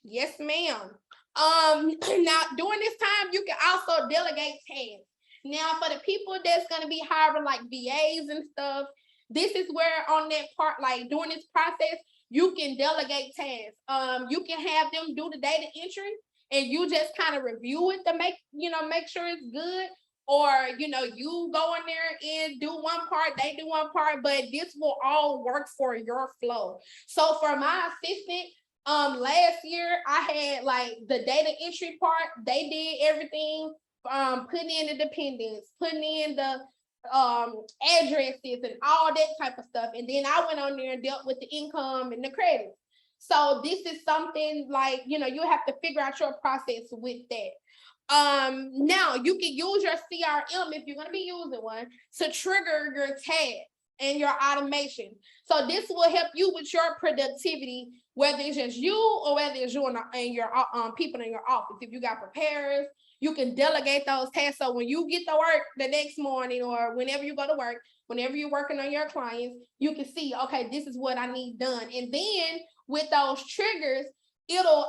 Yes, ma'am. Now during this time, you can also delegate tasks. Now, for the people that's going to be hiring like VAs and stuff, this is where on that part, like during this process, you can delegate tasks. You can have them do the data entry, and you just kind of review it to make sure it's good. Or, you go in there and do one part, they do one part, but this will all work for your flow. So for my assistant, last year I had like the data entry part. They did everything, putting in the dependents, putting in the addresses and all that type of stuff. And then I went on there and dealt with the income and the credits. So this is something like, you have to figure out your process with that. Now you can use your CRM, if you're going to be using one, to trigger your task and your automation. So this will help you with your productivity, whether it's just you or whether it's you and your people in your office. If you got preparers, you can delegate those tasks. So when you get to work the next morning, or whenever you go to work, whenever you're working on your clients, you can see, okay, this is what I need done. And then with those triggers,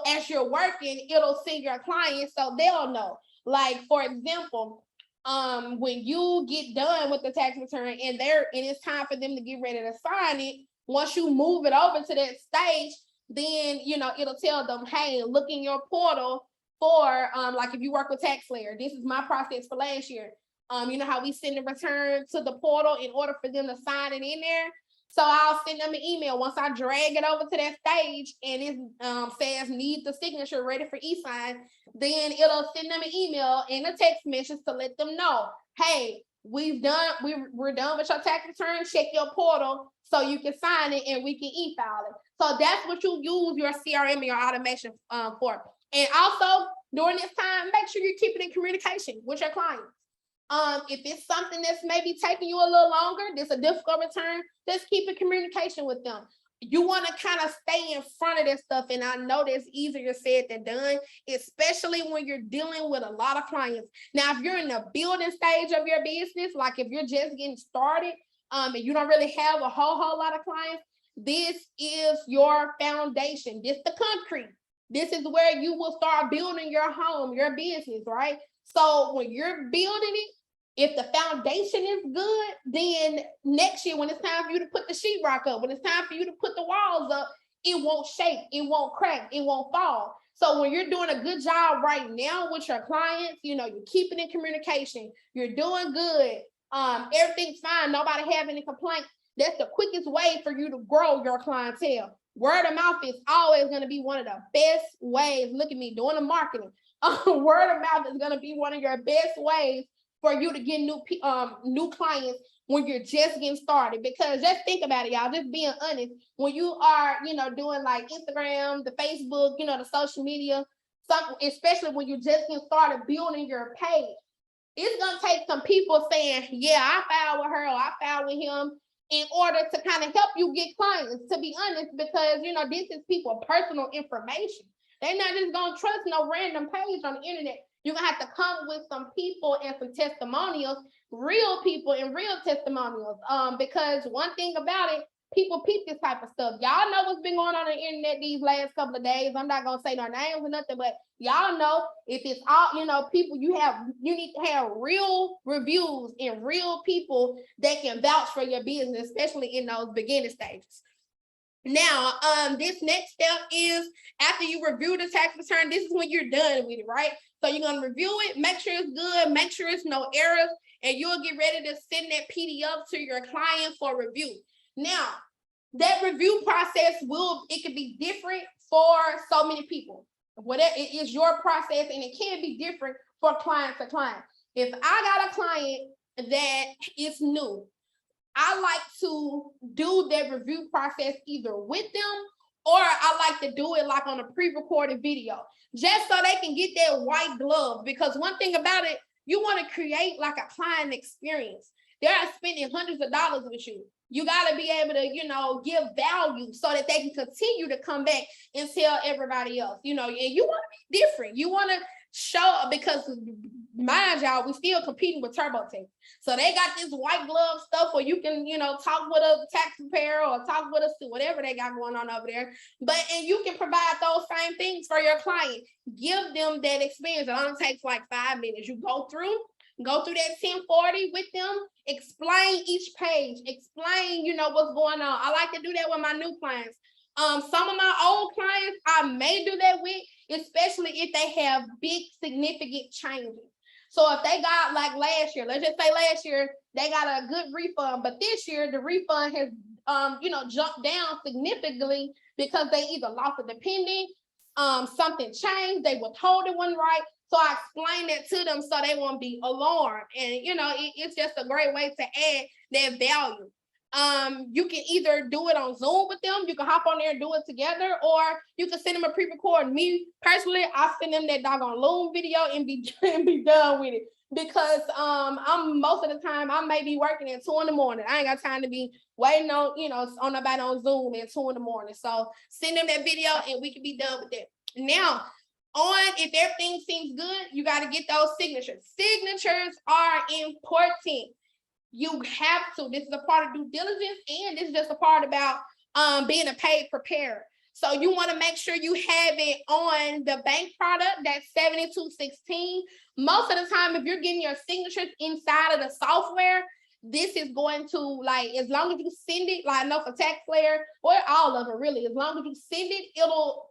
as you're working, it'll send your clients so they'll know. Like, for example, when you get done with the tax return and it's time for them to get ready to sign it, once you move it over to that stage, then it'll tell them, hey, look in your portal for like if you work with TaxSlayer, this is my process for last year. You know how we send the return to the portal in order for them to sign it in there? So I'll send them an email once I drag it over to that stage and it says need the signature ready for e-sign. Then it'll send them an email and a text message to let them know, hey, we're done with your tax return. Check your portal so you can sign it and we can e-file it. So that's what you use your CRM and your automation for. And also during this time, make sure you're keeping in communication with your clients. If it's something that's maybe taking you a little longer, this a difficult return, just keep in communication with them. You want to kind of stay in front of this stuff. And I know that's easier said than done, especially when you're dealing with a lot of clients. Now, if you're in the building stage of your business, like if you're just getting started, and you don't really have a whole lot of clients, this is your foundation. This the concrete. This is where you will start building your home, your business, right? So when you're building it, if the foundation is good, then next year when it's time for you to put the sheetrock up, when it's time for you to put the walls up, it won't shake, it won't crack, it won't fall. So when you're doing a good job right now with your clients, you're keeping in communication, you're doing good, everything's fine, nobody have any complaints, that's the quickest way for you to grow your clientele. Word of mouth is always going to be one of the best ways. Look at me doing the marketing. Word of mouth is going to be one of your best ways for you to get new clients when you're just getting started. Because just think about it, y'all, just being honest, when you are, doing like Instagram, the Facebook, the social media, especially when you're just getting started building your page, it's going to take some people saying, yeah, I filed with her or I filed with him, in order to kind of help you get clients, to be honest, because, this is people's personal information. They're not just going to trust no random page on the internet. You're going to have to come with some people and some testimonials, real people and real testimonials. Because one thing about it, people peep this type of stuff. Y'all know what's been going on the internet these last couple of days. I'm not going to say no names or nothing, but y'all know if it's all, people you need to have real reviews and real people that can vouch for your business, especially in those beginning stages. Now, this next step is after you review the tax return, this is when you're done with it, right? So you're gonna review it, make sure it's good, make sure it's no errors, and you'll get ready to send that PDF to your client for review. Now, that review process it can be different for so many people. Whatever it is your process, and it can be different for client to client. If I got a client that is new, I like to do that review process either with them, or I like to do it like on a pre-recorded video, just so they can get that white glove. Because one thing about it, you want to create like a client experience. They're spending hundreds of dollars with you. You got to be able to, give value so that they can continue to come back and tell everybody else, and you want to be different. You want to show, because mind y'all, we still competing with TurboTax. So they got this white glove stuff where you can, talk with a tax preparer or talk with whatever they got going on over there. And you can provide those same things for your client. Give them that experience. It only takes like 5 minutes. You go through that 1040 with them, explain each page, explain, what's going on. I like to do that with my new clients. Some of my old clients, I may do that with, especially if they have big, significant changes. So if they got like last year, let's just say last year, they got a good refund, but this year the refund has, jumped down significantly because they either lost a dependent, something changed, they were told it wasn't right. So I explain that to them so they won't be alarmed. And, it's just a great way to add that value. You can either do it on Zoom with them, you can hop on there and do it together, or you can send them a pre-record. Me personally, I send them that doggone Loom video and be done with it. Because I'm most of the time I may be working at 2 a.m. I ain't got time to be waiting on, on nobody on Zoom at 2 a.m. So send them that video and we can be done with that. Now, if everything seems good, you got to get those signatures. Signatures are important. You have to. This is a part of due diligence, and this is just a part about being a paid preparer. So you want to make sure you have it on the bank product, that's 7216. Most of the time, if you're getting your signatures inside of the software, this is going to, like, as long as you send it, like I know for TaxSlayer, or all of it really, as long as you send it,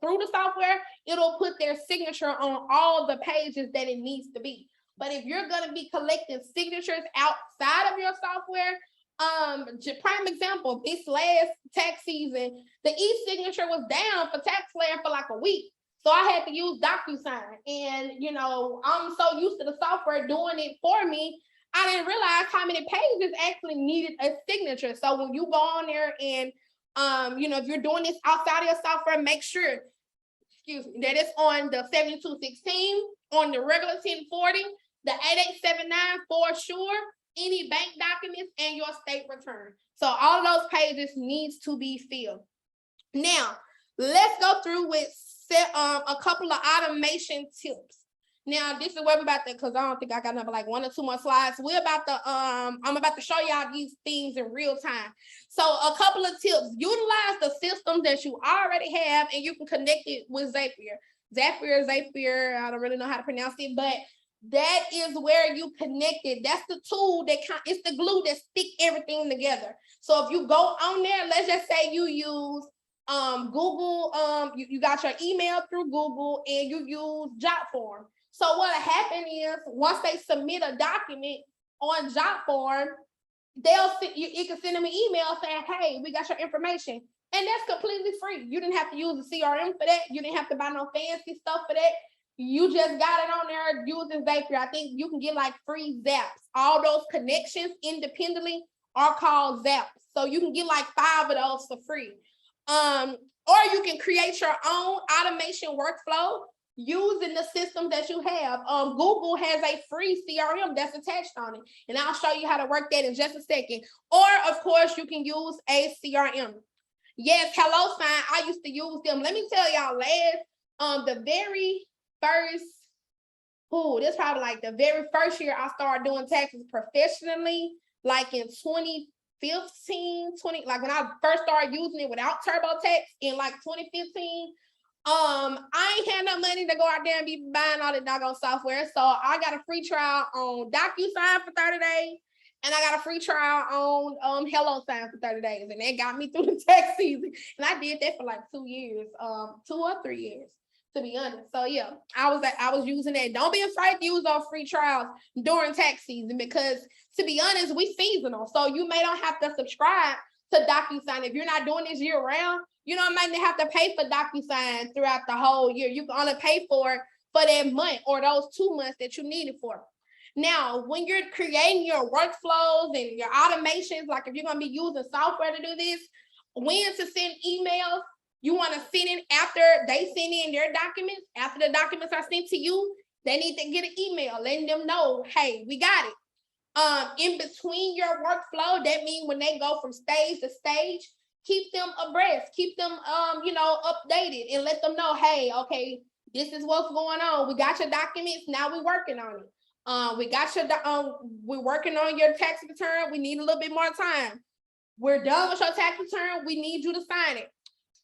through the software, it'll put their signature on all the pages that it needs to be. But if you're going to be collecting signatures outside of your software, prime example, this last tax season, the e-signature was down for TaxSlayer for like a week. So I had to use DocuSign. And, I'm so used to the software doing it for me, I didn't realize how many pages actually needed a signature. So when you go on there and, if you're doing this outside of your software, make sure, that it's on the 7216, on the regular 1040, the 8879 for sure, any bank documents, and your state return. So all of those pages needs to be filled. Now, let's go through with a couple of automation tips. Now, this is where we're about to, because I don't think I got another like 1 or 2 more slides. I'm about to show y'all these things in real time. So a couple of tips: utilize the system that you already have, and you can connect it with Zapier. Zapier, I don't really know how to pronounce it, but that is where you connect it. That's the tool it's the glue that stick everything together. So if you go on there, let's just say you use Google, you got your email through Google and you use JotForm. So what happened is, once they submit a document on JotForm, you can send them an email saying, hey, we got your information. And that's completely free. You didn't have to use the CRM for that. You didn't have to buy no fancy stuff for that. You just got it on there using Zapier. I think you can get like free zaps. All those connections independently are called zaps. So you can get like 5 of those for free. Or you can create your own automation workflow using the system that you have. Google has a free CRM that's attached on it, and I'll show you how to work that in just a second. Or of course, you can use a CRM. Yes, HelloSign, I used to use them. Let me tell y'all, the very first, this probably like the very first year I started doing taxes professionally, like in 2015, like when I first started using it without TurboTax in like 2015. I ain't had no money to go out there and be buying all the doggone software. So I got a free trial on DocuSign for 30 days. and I got a free trial on Hello Sign for 30 days. And that got me through the tax season. And I did that for like 2 years, 2 or 3 years, to be honest. So yeah, I was using that. Don't be afraid to use those free trials during tax season, because to be honest, we seasonal. So you may not have to subscribe to DocuSign. If you're not doing this year round, you know, might have to pay for DocuSign throughout the whole year. You can only pay for it for that month or those 2 months that you need it for. Now, when you're creating your workflows and your automations, like if you're going to be using software to do this, when to send emails, you want to send in after they send in their documents. After the documents are sent to you, they need to get an email letting them know, hey, we got it. In between your workflow, that means when they go from stage to stage, keep them abreast, keep them, updated, and let them know, hey, okay, this is what's going on. We got your documents. Now we're working on it. We're working on your tax return. We need a little bit more time. We're done with your tax return. We need you to sign it.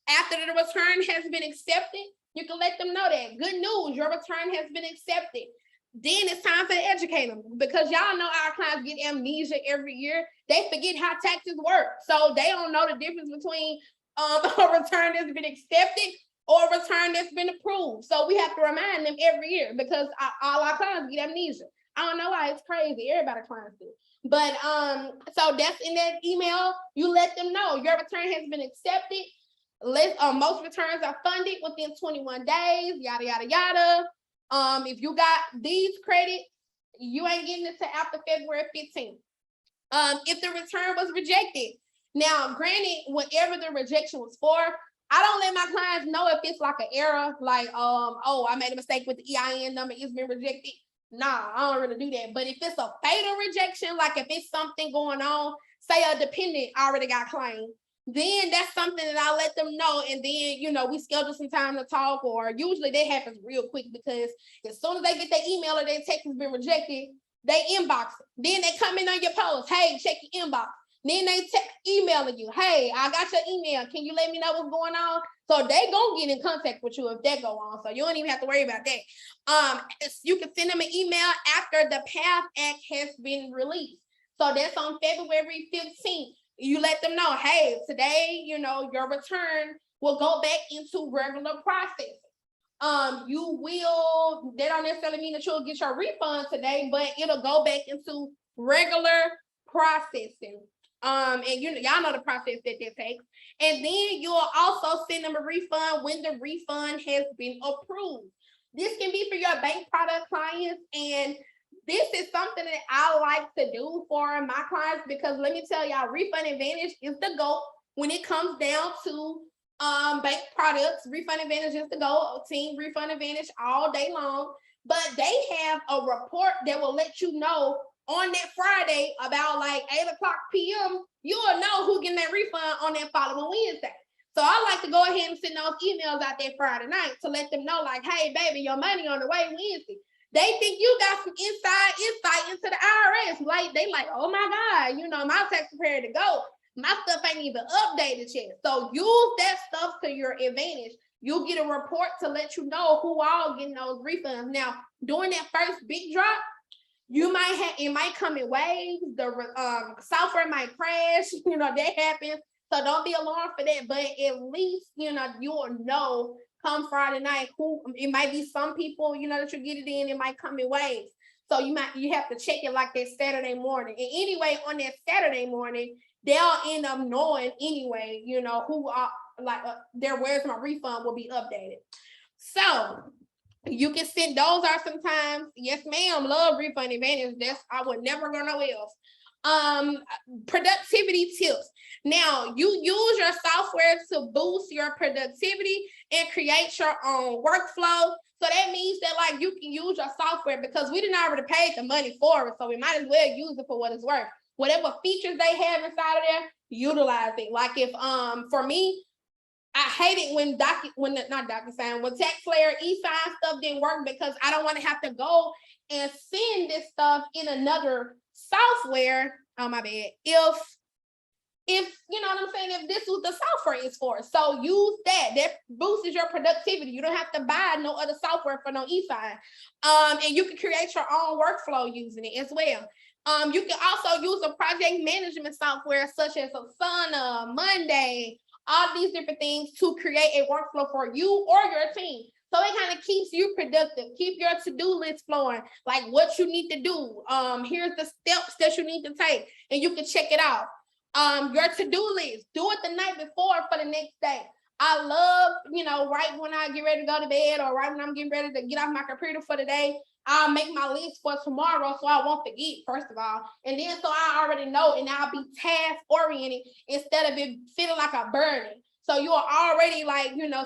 After the return has been accepted, you can let them know that. Good news, your return has been accepted. Then it's time for to educate them, because y'all know our clients get amnesia every year. They forget how taxes work. So they don't know the difference between a return that's been accepted or a return that's been approved. So we have to remind them every year, because all our clients get amnesia. I don't know why, it's crazy. Everybody clients do. But so that's in that email. You let them know your return has been accepted. Most returns are funded within 21 days, yada, yada, yada. If you got these credits, you ain't getting it to after February 15th. If the return was rejected, now granted, whatever the rejection was for, I don't let my clients know if it's like an error, like, oh, I made a mistake with the EIN number, it's been rejected. Nah, I don't really do that. But if it's a fatal rejection, like if it's something going on, say a dependent already got claimed, then that's something that I let them know. And then, we schedule some time to talk, or usually that happens real quick, because as soon as they get their email or their text has been rejected, they inbox it. Then they come in on your post, hey, check your inbox. Then they emailing you, hey, I got your email. Can you let me know what's going on? So they gonna get in contact with you if that go on. So you don't even have to worry about that. You can send them an email after the PATH Act has been released. So that's on February 15th. You let them know, hey, today, your return will go back into regular processing. They don't necessarily mean that you'll get your refund today, but it'll go back into regular processing. And y'all know the process that takes. And then you'll also send them a refund when the refund has been approved. This can be for your bank product clients, and this is something that I like to do for my clients, because let me tell y'all, Refund Advantage is the GOAT when it comes down to bank products. Refund Advantage is the GOAT. Team Refund Advantage all day long. But they have a report that will let you know on that Friday about like 8:00 p.m., you'll know who getting that refund on that following Wednesday. So I like to go ahead and send those emails out there Friday night to let them know, like, hey, baby, your money on the way Wednesday. They think you got some insight into the IRS. Like, they like, oh my God, my tax prepared to go. My stuff ain't even updated yet. So use that stuff to your advantage. You'll get a report to let you know who all getting those refunds. Now, during that first big drop, it might come in waves. The software might crash. That happens. So don't be alarmed for that. But at least you'll know come Friday night who it might be. Some people that you get it in, it might come in waves. So you have to check it like that Saturday morning. And anyway, on that Saturday morning, they'll end up knowing anyway. Who are where's my refund will be updated. So you can send those are sometimes. Yes, ma'am. Love Refund Advantage. I would never go nowhere else. Productivity tips. Now, you use your software to boost your productivity and create your own workflow. So that means that you can use your software, because we didn't already pay the money for it. So we might as well use it for what it's worth. Whatever features they have inside of there, utilize it. Like if for me, I hate it when TaxSlayer e-sign stuff didn't work, because I don't want to have to go and send this stuff in another software. Oh, my bad. If you know what I'm saying, if this was the software is for. So use that boosts your productivity. You don't have to buy no other software for no e-sign. And you can create your own workflow using it as well. You can also use a project management software such as Asana, Monday, all these different things to create a workflow for you or your team. So it kind of keeps you productive, keep your to-do list flowing, like what you need to do. Here's the steps that you need to take, and you can check it out. Your to-do list, do it the night before for the next day. I love, right when I get ready to go to bed or right when I'm getting ready to get off my computer for the day, I'll make my list for tomorrow so I won't forget, first of all. And then so I already know, and I'll be task oriented instead of it feeling like a burden. So you'll already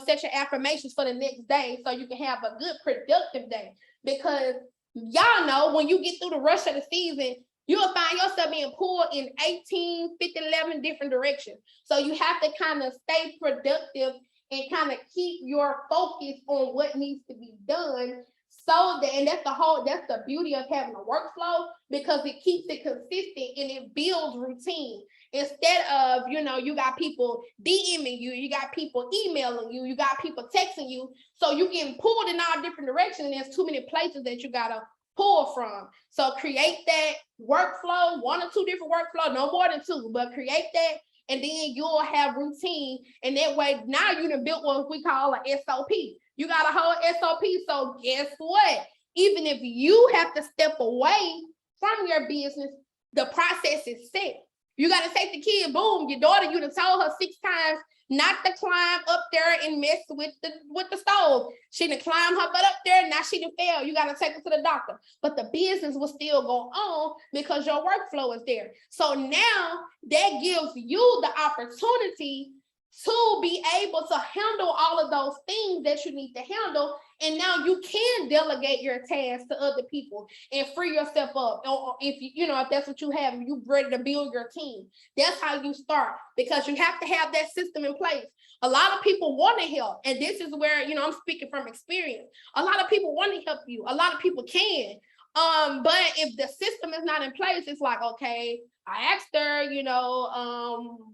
set your affirmations for the next day so you can have a good productive day. Because y'all know when you get through the rush of the season, you'll find yourself being pulled in 18, 50, 11 different directions. So you have to kind of stay productive and kind of keep your focus on what needs to be done. So that, and that's the beauty of having a workflow, because it keeps it consistent and it builds routine. Instead of, you got people DMing you, you got people emailing you, you got people texting you. So you getting pulled in all different directions, and there's too many places that you gotta pull from. So create that workflow, 1 or 2 different workflow, no more than 2, but create that, and then you'll have routine. And that way, now you done built what we call an SOP. You got a whole SOP. So guess what? Even if you have to step away from your business, the process is set. You got to take the kid, boom, your daughter, you done told her 6 times not to climb up there and mess with the stove. She done climbed her butt up there, now she done fail. You got to take her to the doctor. But the business will still go on because your workflow is there. So now that gives you the opportunity to be able to handle all of those things that you need to handle. And now you can delegate your tasks to other people and free yourself up. Or if if that's what you have, you ready to build your team. That's how you start, because you have to have that system in place. A lot of people want to help. And this is where, I'm speaking from experience. A lot of people want to help you. A lot of people can. But if the system is not in place, it's like, okay, I asked her,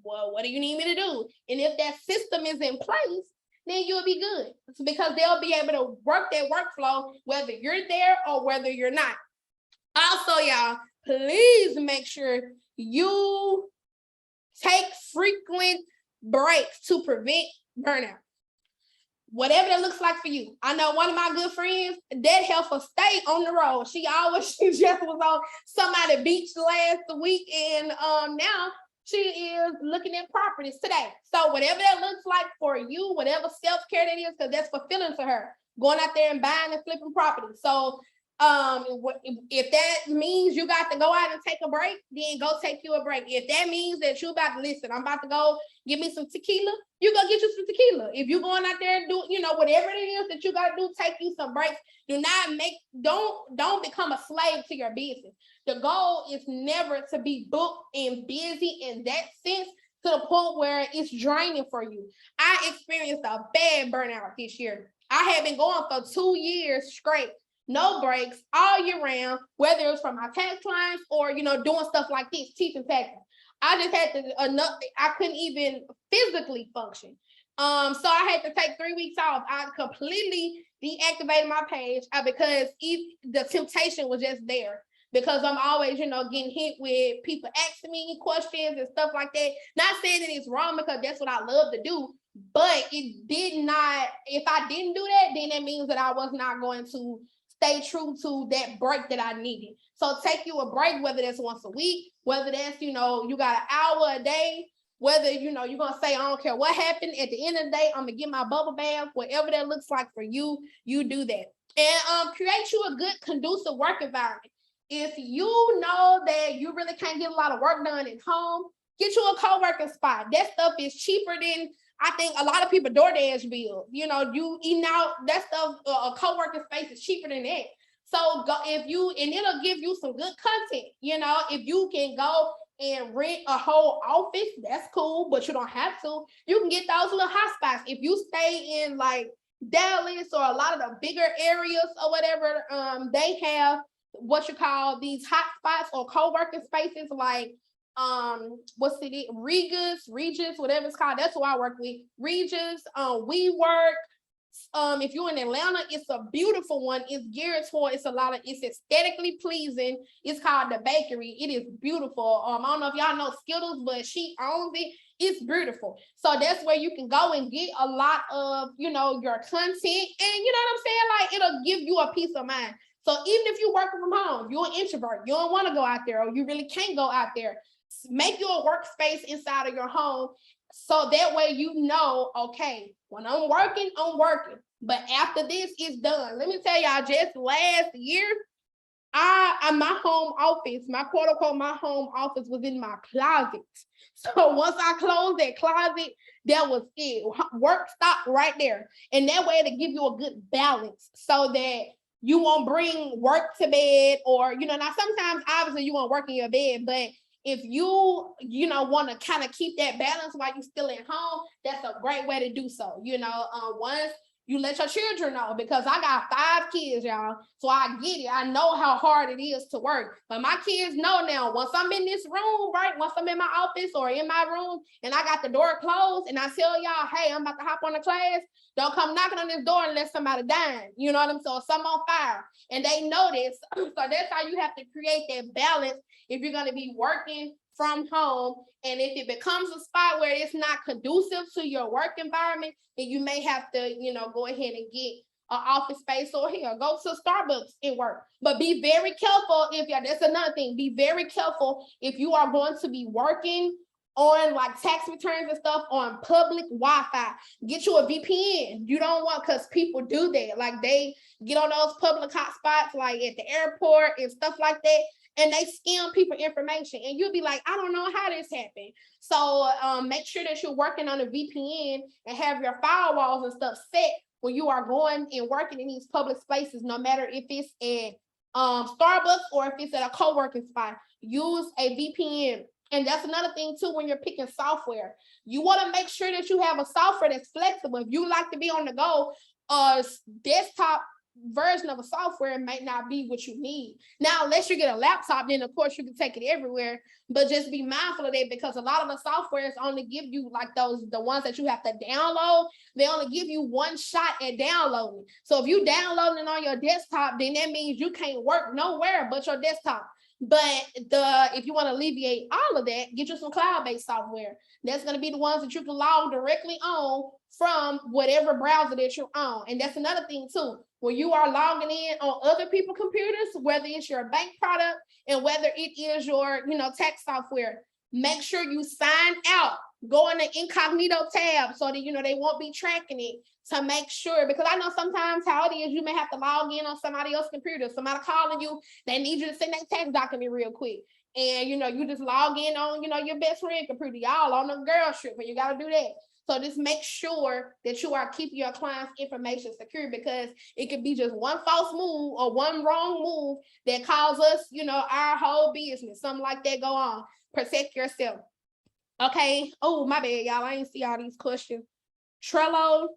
well, what do you need me to do? And if that system is in place, then you'll be good. It's because they'll be able to work that workflow, whether you're there or whether you're not. Also, y'all, please make sure you take frequent breaks to prevent burnout. Whatever that looks like for you. I know one of my good friends, that helped her stay on the road. She just was on somebody's beach last week, and now she is looking at properties today. So whatever that looks like for you, whatever self-care that is, because that's fulfilling to her, going out there and buying and flipping properties. So if that means you got to go out and take a break, then go take you a break. If that means that you about to listen, I'm about to go give me some tequila, you go get you some tequila. If you're going out there and do, whatever it is that you got to do, take you some breaks. Don't become a slave to your business. The goal is never to be booked and busy in that sense, to the point where it's draining for you. I experienced a bad burnout this year. I had been going for 2 years straight, no breaks, all year round, whether it was from my tax clients or, doing stuff like this, teaching taxes. I just had to, I couldn't even physically function. So I had to take 3 weeks off. I completely deactivated my page because the temptation was just there. Because I'm always, getting hit with people asking me questions and stuff like that. Not saying that it's wrong, because that's what I love to do. But it did not, if I didn't do that, then that means that I was not going to stay true to that break that I needed. So take you a break, whether that's once a week, whether that's, you got an hour a day, whether, you're going to say, I don't care what happened. At the end of the day, I'm going to get my bubble bath, whatever that looks like for you, you do that. And create you a good, conducive work environment. If you know that you really can't get a lot of work done at home, get you a co-working spot. That stuff is cheaper than, I think, a lot of people DoorDash bill. You eating out, that stuff, a co-working space is cheaper than that. So go, and it'll give you some good content. If you can go and rent a whole office, that's cool, but you don't have to. You can get those little hot spots. If you stay in like Dallas or a lot of the bigger areas or whatever, they have what you call these hot spots or co-working spaces, like Regis, whatever it's called. That's what I work with. Regis, WeWork, If you're in Atlanta, it's a beautiful one. It's geared toward, it's aesthetically pleasing. It's called The Bakery. It is beautiful. I don't know if y'all know Skittles, but she owns it. It's beautiful. So that's where you can go and get a lot of, your content. And you know what I'm saying? Like, it'll give you a peace of mind. So even if you're working from home, you're an introvert, you don't want to go out there, or you really can't go out there, make your workspace inside of your home. So that way, okay, when I'm working, I'm working. But after this is done, let me tell y'all, just last year, my home office, my quote unquote, my home office was in my closet. So once I closed that closet, that was it. Work stopped right there. And that way to give you a good balance so that you won't bring work to bed, or, now sometimes obviously you won't work in your bed, but if you want to kind of keep that balance while you're still at home, that's a great way to do so. Once you let your children know, because I got 5 kids, y'all. So I get it. I know how hard it is to work. But my kids know now, once I'm in this room, right? Once I'm in my office or in my room and I got the door closed and I tell y'all, hey, I'm about to hop on the class, don't come knocking on this door unless somebody dying. You know what I'm saying? So some on fire. And they know this. So that's how you have to create that balance if you're going to be working from home. And if it becomes a spot where it's not conducive to your work environment, then you may have to, go ahead and get an office space, or here, go to Starbucks and work. But be very careful that's another thing. Be very careful if you are going to be working on like tax returns and stuff on public Wi-Fi. Get you a VPN. You don't want, because people do that. Like, they get on those public hotspots, like at the airport and stuff like that, and they skim people information, and you'll be like, I don't know how this happened. So make sure that you're working on a VPN and have your firewalls and stuff set when you are going and working in these public spaces, no matter if it's at Starbucks or if it's at a co-working spot. Use a VPN. And that's another thing too, when you're picking software, you want to make sure that you have a software that's flexible. If you like to be on the go, desktop version of a software might not be what you need. Now, unless you get a laptop, then of course you can take it everywhere, but just be mindful of that, because a lot of the softwares only give you like the ones that you have to download. They only give you one shot at downloading. So if you downloading it on your desktop, then that means you can't work nowhere but your desktop. But if you want to alleviate all of that, get you some cloud-based software. That's going to be the ones that you can log directly on from whatever browser that you're on. And that's another thing too. When you are logging in on other people's computers, whether it's your bank product and whether it is your, tax software, make sure you sign out. Go in the incognito tab so that, they won't be tracking it, to make sure, because I know sometimes how it is, you may have to log in on somebody else's computer, somebody calling you, they need you to send that tax document real quick. And, you just log in on, your best friend computer, y'all on the girl trip, and you got to do that. So just make sure that you are keeping your client's information secure, because it could be just one false move or one wrong move that causes us, our whole business, something like that go on. Protect yourself. Okay. Oh, my bad, y'all. I ain't see all these questions. Trello.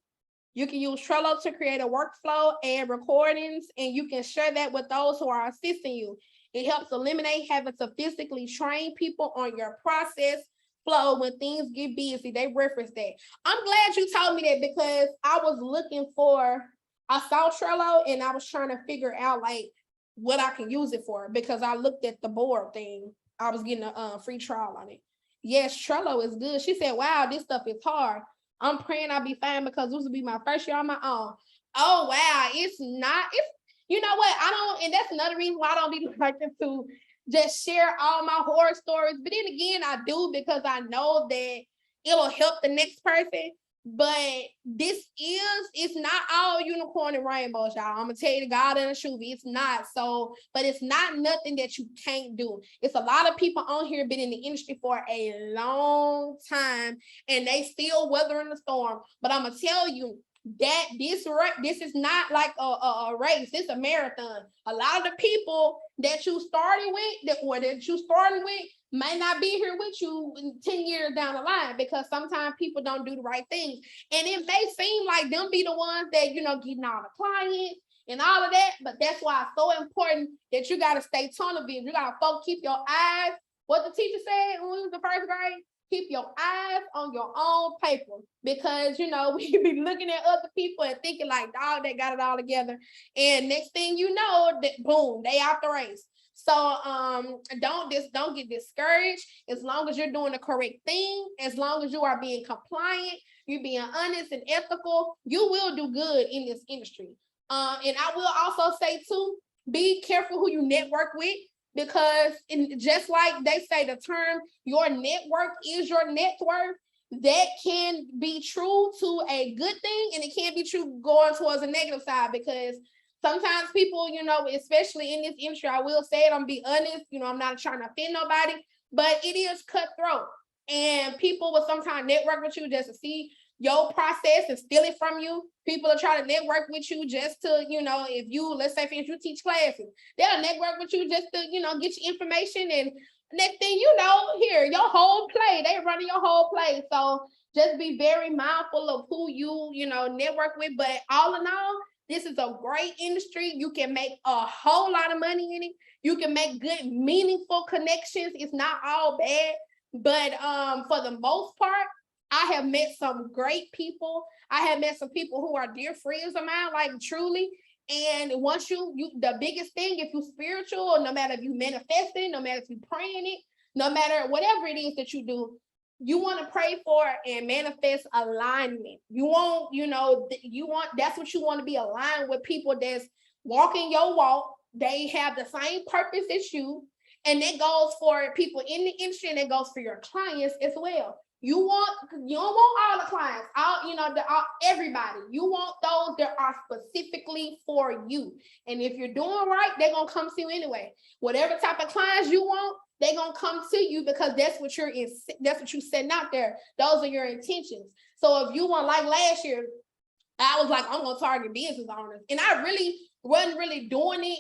You can use Trello to create a workflow and recordings, and you can share that with those who are assisting you. It helps eliminate having to physically train people on your process flow when things get busy. They reference that. I'm glad you told me that, because I saw Trello and I was trying to figure out like what I can use it for, because I looked at the board thing. I was getting a free trial on it. Yes, Trello is good. She said, wow, this stuff is hard. I'm praying I'll be fine, because this will be my first year on my own. Oh, wow. It's you know what? And that's another reason why I don't be liking to just share all my horror stories. But then again, I do, because I know that it'll help the next person. But it's not all unicorn and rainbows, y'all. I'm gonna tell you the God and the truth. It's not. So, but it's not nothing that you can't do. It's a lot of people on here been in the industry for a long time, and they still weathering the storm. But I'm gonna tell you that this is not like a race. It's a marathon. A lot of the people that you started with might not be here with you 10 years down the line, because sometimes people don't do the right things. And it may seem like them be the ones that, getting all the clients and all of that, but that's why it's so important that you got to stay tunnel vision. You got to keep your eyes, what the teacher said when we was in first grade, keep your eyes on your own paper, because we be looking at other people and thinking like, dog, they got it all together, and next thing you know, that boom, they out the race. So don't get discouraged. As long as you're doing the correct thing, as long as you are being compliant, you're being honest and ethical, you will do good in this industry. And I will also say too, be careful who you network with, because just like they say, the term your network is your net worth, that can be true to a good thing, and it can be true going towards a negative side, because sometimes people, especially in this industry, I will say it, I'm be honest, I'm not trying to offend nobody, but it is cutthroat. And people will sometimes network with you just to see your process and steal it from you. People are trying to network with you just to, if you, let's say, if you teach classes, they'll network with you just to, get your information. And next thing you know, here, your whole play, they running your whole play. So just be very mindful of who you, network with. But all in all, this is a great industry. You can make a whole lot of money in it. You can make good, meaningful connections. It's not all bad. But for the most part, I have met some great people. I have met some people who are dear friends of mine, like truly. And once you the biggest thing, if you spiritual, no matter if you manifesting, no matter if you praying it, no matter whatever it is that you do, you want to pray for and manifest alignment. You want, that's what you want to be aligned with, people that's walking your walk. They have the same purpose as you. And that goes for people in the industry, and that goes for your clients as well. You don't want all the clients, everybody. You want those that are specifically for you. And if you're doing right, they're gonna come to you anyway. Whatever type of clients you want, they're gonna come to you, because that's what you're setting out there. Those are your intentions. So if you want, like last year, I was like, I'm gonna target business owners, and I really wasn't really doing it.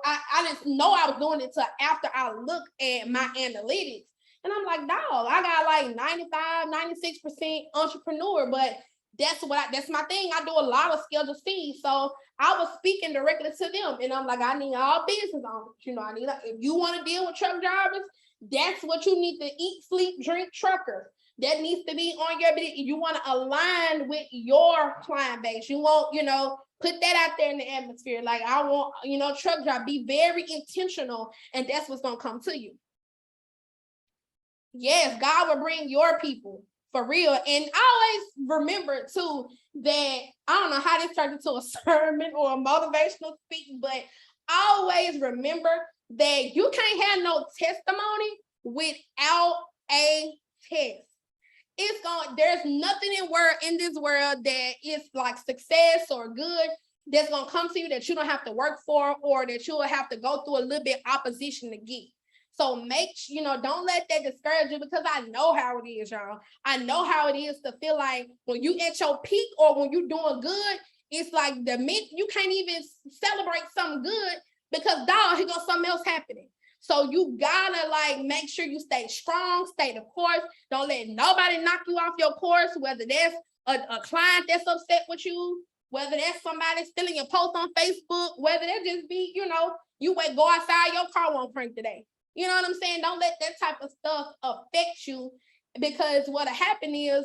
I didn't know I was doing it till after I looked at my analytics. And I'm like, dog, I got like 95, 96% entrepreneur, but that's my thing. I do a lot of scheduled fees. So I was speaking directly to them, and I'm like, I need all business owners. If you want to deal with truck drivers, that's what you need to eat, sleep, drink, truckers. That needs to be on your bid. You want to align with your client base. You want, put that out there in the atmosphere. Like, I want, truck driver, be very intentional, and that's what's going to come to you. Yes, God will bring your people, for real. And I always remember too that, I don't know how this turned into a sermon or a motivational speech, but I always remember that you can't have no testimony without a test. There's nothing in this world that is like success or good that's gonna come to you that you don't have to work for, or that you'll have to go through a little bit opposition to get. So don't let that discourage you, because I know how it is, y'all. I know how it is to feel like when you at your peak or when you doing good, it's like you can't even celebrate something good, because dog, here goes something else happening. So you gotta make sure you stay strong, stay the course. Don't let nobody knock you off your course, whether that's a client that's upset with you, whether that's somebody stealing your post on Facebook, whether that just be, you go outside, your car won't crank today. You know what I'm saying? Don't let that type of stuff affect you, because what'll happen is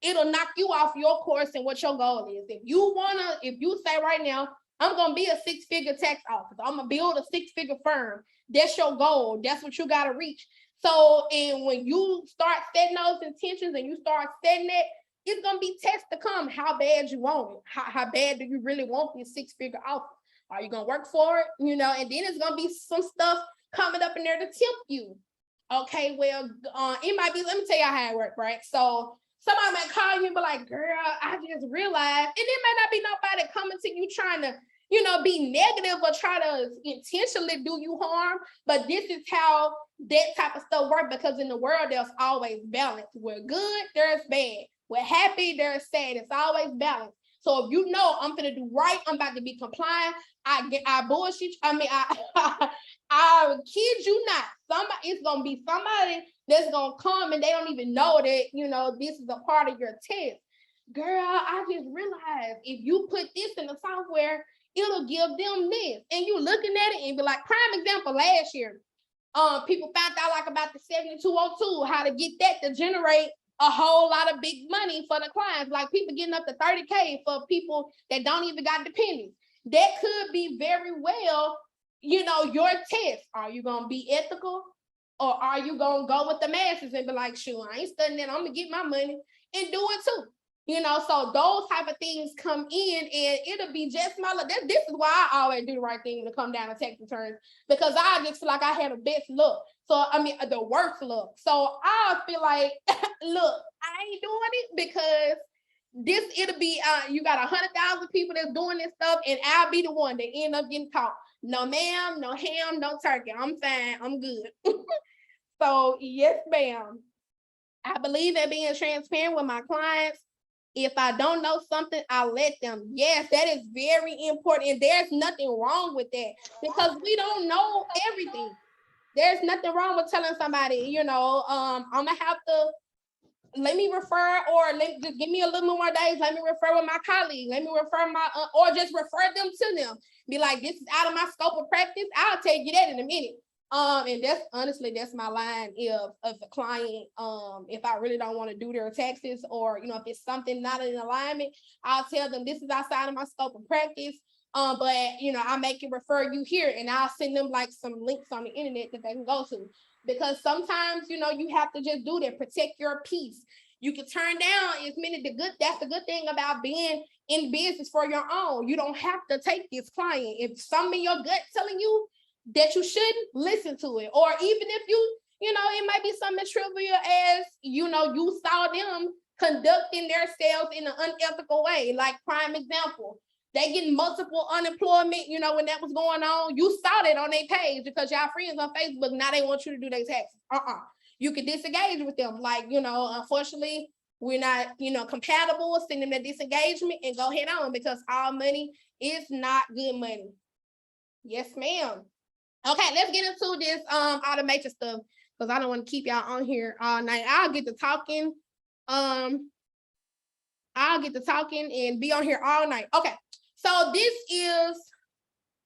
it'll knock you off your course and what your goal is. If you say right now, I'm going to be a 6-figure tax officer, I'm going to build a 6-figure firm, that's your goal. That's what you got to reach. So, and when you start setting those intentions and you start setting that, it's going to be tests to come. How bad you want it? How bad do you really want this 6-figure offer? Are you going to work for it? And then it's going to be some stuff coming up in there to tempt you. Okay, well, it might be, let me tell you how it works, right? So somebody might call you and be like, girl, I just realized, and it may not be nobody coming to you trying to, be negative or try to intentionally do you harm, but this is how that type of stuff works, because in the world, there's always balance. We're good, there's bad. We're happy, there's sad. It's always balance. So if I'm gonna do right, I'm about to be compliant, I bullshit, I kid you not, it's gonna be somebody that's gonna come and they don't even know that, this is a part of your test. Girl, I just realized if you put this in the software, it'll give them this. And you looking at it and be like, prime example, last year, People found out like about the 7202, how to get that to generate a whole lot of big money for the clients. Like people getting up to 30K for people that don't even got dependents. That could be very well, you know, your test. Are you gonna be ethical, or are you gonna go with the masses and be like, shoot, I ain't studying that, I'm gonna get my money and do it too? You know, so those type of things come in, and it'll be just my luck. This is why I always do the right thing when it come down to tax returns, because I just feel like I had the best luck. So I mean, the worst luck. So I feel like, look, I ain't doing it because it'll be you got 100,000 people that's doing this stuff, and I'll be the one that end up getting caught. No ma'am, no ham, no turkey. I'm fine. I'm good. So yes, ma'am. I believe in being transparent with my clients. If I don't know something, I'll let them. Yes, that is very important. And there's nothing wrong with that, because we don't know everything. There's nothing wrong with telling somebody, you know, I'm gonna have to, let me refer, or just give me a little more days. Let me refer with my colleague. Let me refer or just refer them to them. Be like, this is out of my scope of practice. I'll tell you that in a minute. And that's honestly, that's my line. If a client, if I really don't want to do their taxes, or you know, if it's something not in alignment, I'll tell them this is outside of my scope of practice. But you know, I make it refer you here, and I'll send them like some links on the internet that they can go to. Because sometimes, you know, you have to just do that, protect your peace. You can turn down as many that's the good thing about being in business for your own. You don't have to take this client. If something in your gut telling you that you shouldn't, listen to it. Or even if you know, it might be something as trivial as, you know, you saw them conducting their sales in an unethical way. Like prime example, they getting multiple unemployment, you know, when that was going on. You saw that on their page because y'all friends on Facebook. Now they want you to do their taxes. You can disengage with them. Like, you know, unfortunately, we're not, you know, compatible. Send them that disengagement and go head on, because all money is not good money. Yes, ma'am. Okay, let's get into this automation stuff, because I don't want to keep y'all on here all night. I'll get to talking and be on here all night. Okay, so this is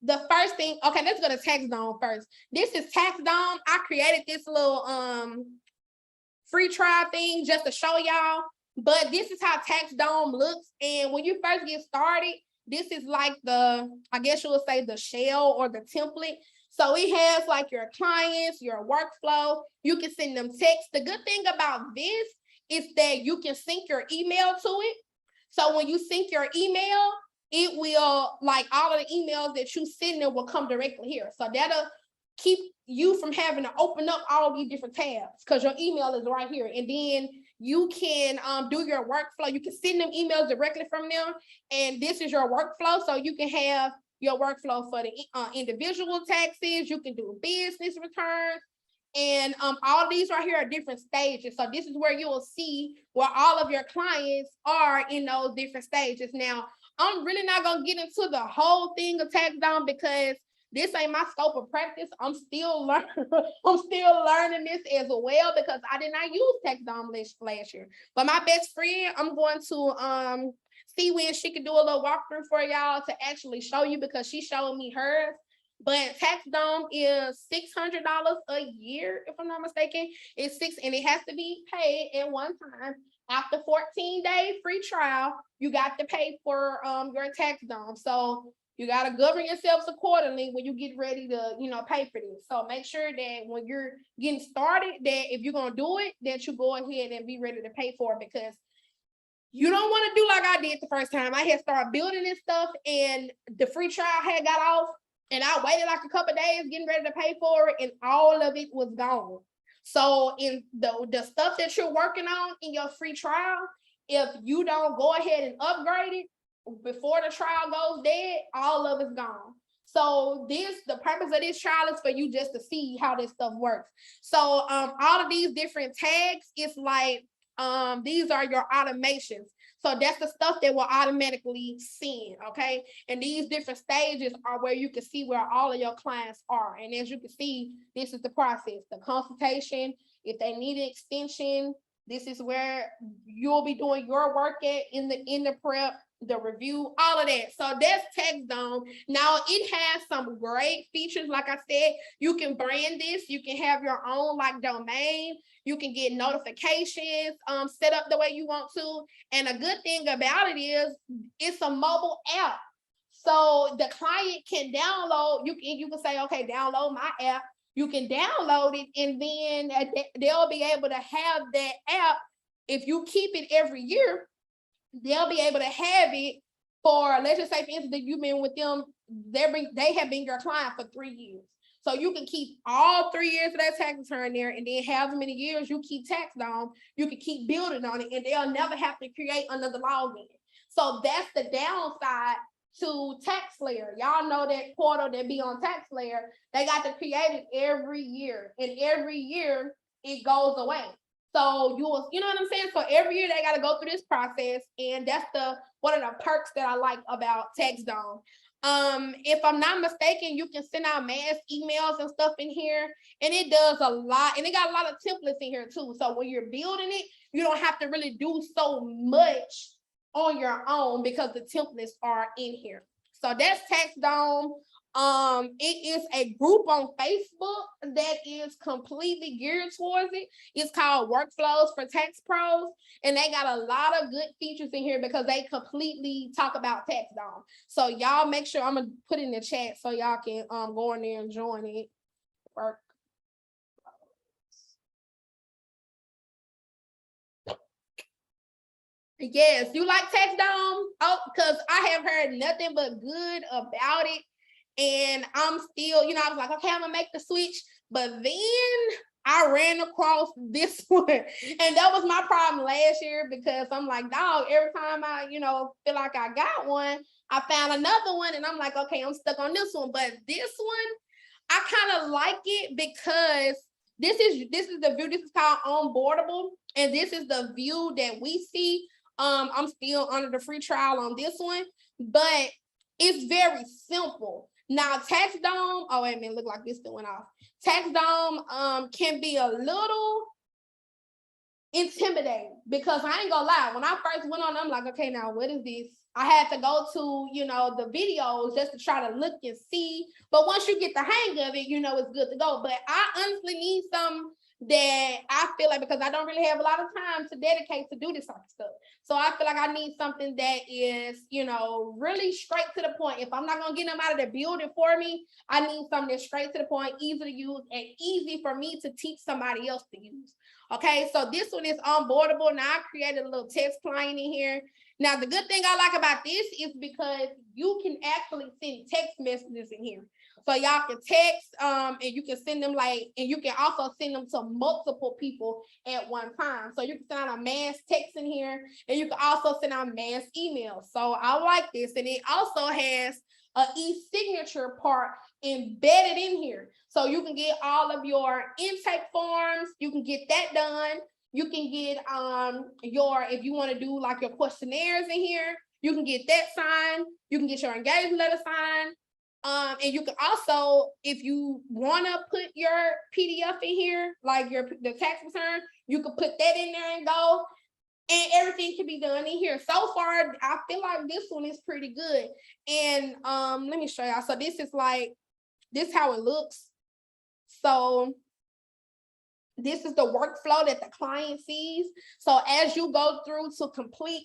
the first thing. Okay, let's go to TaxDome first. This is TaxDome. I created this little free trial thing just to show y'all, but this is how TaxDome looks. And when you first get started, this is like the, I guess you would say, the shell or the template. So it has like your clients, your workflow. You can send them text. The good thing about this is that you can sync your email to it. So when you sync your email, it will, like, all of the emails that you send them will come directly here. So that'll keep you from having to open up all these different tabs, because your email is right here. And then you can do your workflow. You can send them emails directly from them. And this is your workflow. So you can have your workflow for the individual taxes. You can do business returns. And all these right here are different stages. So this is where you will see where all of your clients are in those different stages. Now, I'm really not going to get into the whole thing of TaxDome, because this ain't my scope of practice. I'm still learning. I'm still learning this as well, because I did not use TaxDome last year. But my best friend, I'm going to see when she can do a little walkthrough for y'all to actually show you, because she showed me hers. But TaxDome is $600 a year, if I'm not mistaken. It's and it has to be paid at one time. After 14-day free trial, you got to pay for your TaxDome. So you got to govern yourselves accordingly when you get ready to, you know, pay for this. So make sure that when you're getting started, that if you're going to do it, that you go ahead and be ready to pay for it, because you don't want to do like I did the first time. I had started building this stuff, and the free trial had got off, and I waited like a couple of days getting ready to pay for it, and all of it was gone. So in the stuff that you're working on in your free trial, if you don't go ahead and upgrade it before the trial goes dead, all of it's gone. So the purpose of this trial is for you just to see how this stuff works. So all of these different tags, it's like, these are your automations. So that's the stuff that will automatically send, okay? And these different stages are where you can see where all of your clients are. And as you can see, this is the process, the consultation. If they need an extension, this is where you'll be doing your work at in the prep. the review, all of that. So that's TaxDome. Now it has some great features. Like I said, you can brand this, you can have your own like domain, you can get notifications set up the way you want to. And a good thing about it is it's a mobile app. So the client can download, you can say, okay, download my app. You can download it, and then they'll be able to have that app. If you keep it every year, they'll be able to have it for, let's just say, for instance, that you've been with them, they have been your client for 3 years. So you can keep all 3 years of that tax return there, and then however many years you keep TaxDome, you can keep building on it, and they'll never have to create another login. So that's the downside to TaxSlayer. Y'all know that portal that be on TaxSlayer, they got to create it every year, and every year it goes away. So you know what I'm saying? So every year they got to go through this process, and that's one of the perks that I like about TaxDome. If I'm not mistaken, you can send out mass emails and stuff in here, and it does a lot, and it got a lot of templates in here too. So when you're building it, you don't have to really do so much on your own because the templates are in here. So that's TaxDome. It is a group on Facebook that is completely geared towards it. It's called Workflows for Tax Pros, and they got a lot of good features in here because they completely talk about TaxDome. So y'all make sure, I'm gonna put it in the chat so y'all can go in there and join it. Work. Yes, you like TaxDome? Oh, because I have heard nothing but good about it. And I'm still, I was like, okay, I'm gonna make the switch. But then I ran across this one. And that was my problem last year because I'm like, dog, every time I, feel like I got one, I found another one. And I'm like, okay, I'm stuck on this one. But this one, I kind of like it because this is the view. This is called Onboardable. And this is the view that we see. I'm still under the free trial on this one, but it's very simple. Now, TaxDome, oh, wait a minute, look like this still went off. TaxDome can be a little intimidating because I ain't gonna lie. When I first went on, I'm like, okay, now what is this? I had to go to, the videos just to try to look and see. But once you get the hang of it, it's good to go. But I honestly need some that I feel like, because I don't really have a lot of time to dedicate to do this type of stuff. So I feel like I need something that is, really straight to the point. If I'm not going to get them out of the building for me, I need something that's straight to the point, easy to use, and easy for me to teach somebody else to use. Okay, so this one is onboardable. Now I created a little text client in here. Now, the good thing I like about this is because you can actually send text messages in here. So y'all can text and you can send them and you can also send them to multiple people at one time. So you can send out a mass text in here, and you can also send out mass emails. So I like this. And it also has an e-signature part embedded in here. So you can get all of your intake forms, you can get that done. You can get if you want to do like your questionnaires in here, you can get that signed. You can get your engagement letter signed. And you can also, if you want to put your PDF in here, like the tax return, you can put that in there and go, and everything can be done in here. So far, I feel like this one is pretty good. And let me show y'all. So this is how it looks. So this is the workflow that the client sees. So as you go through to complete,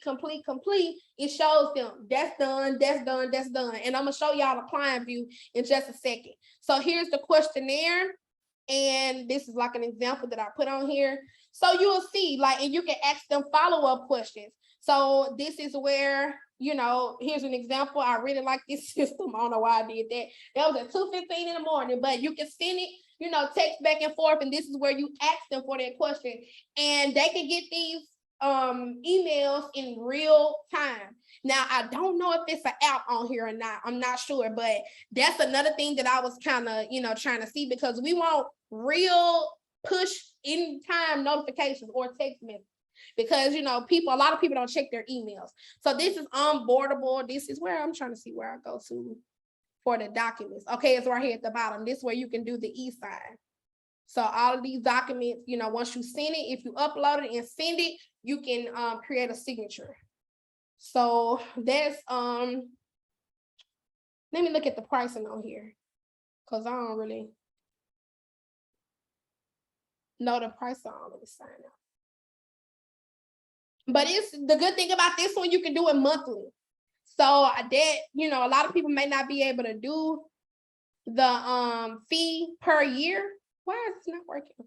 it shows them that's done, that's done, that's done. And I'm gonna show y'all the client view in just a second. So here's the questionnaire. And this is like an example that I put on here. So you will see, and you can ask them follow-up questions. So this is where, here's an example. I really like this system. I don't know why I did that. That was at 2:15 in the morning, but you can send it, text back and forth. And this is where you ask them for that question. And they can get these emails in real time. Now, I don't know if it's an app on here or not. I'm not sure, but that's another thing that I was kind of, trying to see, because we want real push in time notifications or text messages, because, a lot of people don't check their emails. So this is onboardable. This is where I'm trying to see where I go to for the documents. Okay, it's right here at the bottom. This is where you can do the e-sign. So all of these documents, once you send it, if you upload it and send it, you can create a signature. So that's let me look at the pricing on here, because I don't really know the price on all of the sign up. But it's the good thing about this one, you can do it monthly. So that, you know, a lot of people may not be able to do the fee per year. Why is it not working?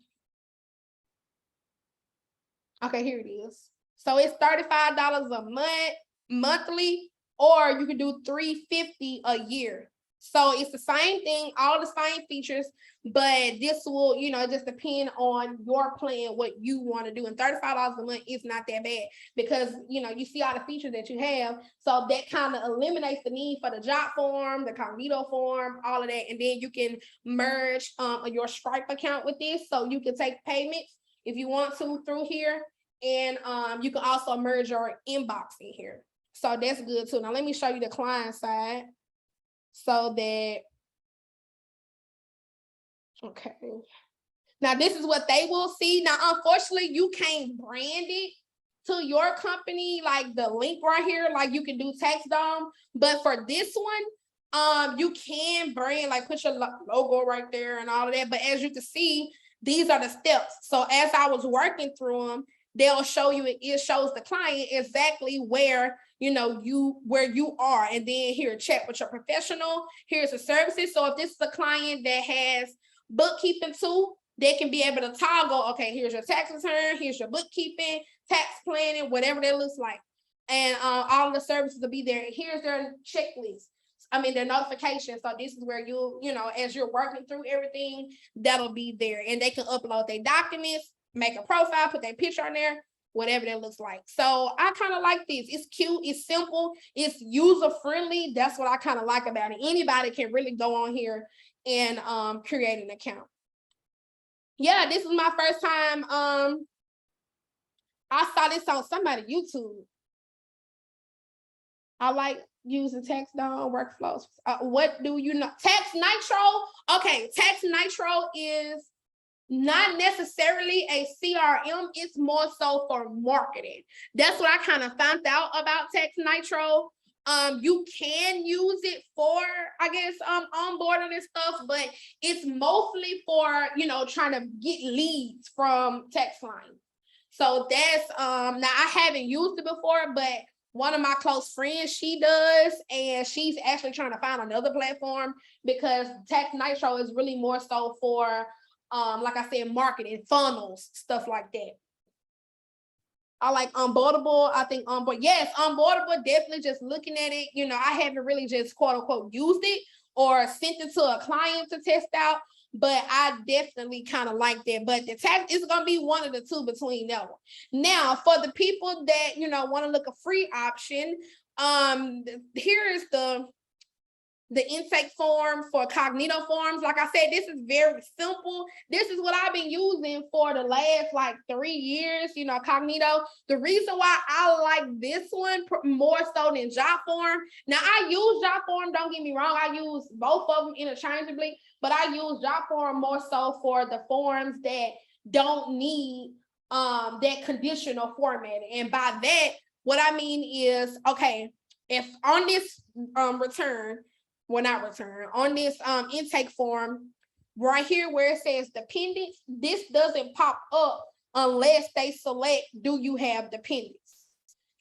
Okay, here it is. So it's $35 a month monthly, or you can do $350 a year. So it's the same thing, all the same features, but this will, you know, just depend on your plan, what you want to do. And $35 a month is not that bad, because, you know, you see all the features that you have. So that kind of eliminates the need for the job form, the Cognito form, all of that. And then you can merge your Stripe account with this. So you can take payments if you want to through here. And you can also merge your inbox in here. So that's good too. Now let me show you the client side. So that, okay. Now this is what they will see. Now, unfortunately, you can't brand it to your company, like the link right here, like you can do Tax Dome. But for this one, you can brand, like put your logo right there and all of that. But as you can see, these are the steps. So as I was working through them, they'll show you, it shows the client exactly where, you know, where you are. And then here, check with your professional. Here's the services. So if this is a client that has bookkeeping too, they can be able to toggle, okay, here's your tax return, here's your bookkeeping, tax planning, whatever that looks like. And all of the services will be there. Here's their checklist. I mean, their notifications. So this is where you know, as you're working through everything, that'll be there. And they can upload their documents, make a profile, put their picture on there, whatever that looks like. So I kind of like this. It's cute, it's simple, it's user-friendly. That's what I kind of like about it. Anybody can really go on here and create an account. Yeah, this is my first time. I saw this on somebody YouTube. I like using Tax Dome workflows. What do you know? Tax Nitro. Okay, Tax Nitro is not necessarily a CRM. It's more so for marketing. That's what I kind of found out about Tax Nitro. You can use it for, I guess, onboarding and stuff, but it's mostly for, you know, trying to get leads from tax line. So that's now I haven't used it before, but one of my close friends, she does, and she's actually trying to find another platform, because Tax Nitro is really more so for like I said, marketing, funnels, stuff like that. I like Onboardable. I think Onboard, yes, Onboardable, definitely just looking at it. You know, I haven't really just quote unquote used it or sent it to a client to test out, but I definitely kind of like that. But the tax is going to be one of the two between that one. Now, for the people that, you know, want to look a free option, here is the intake form for Cognito forms. Like I said, this is very simple. This is what I've been using for the last like 3 years, you know, Cognito. The reason why I like this one more so than job form. Now I use job form, don't get me wrong. I use both of them interchangeably, but I use job form more so for the forms that don't need that conditional formatting. And by that, what I mean is, okay, if on this return, well, not return, on this intake form, right here where it says dependents, this doesn't pop up unless they select, do you have dependents?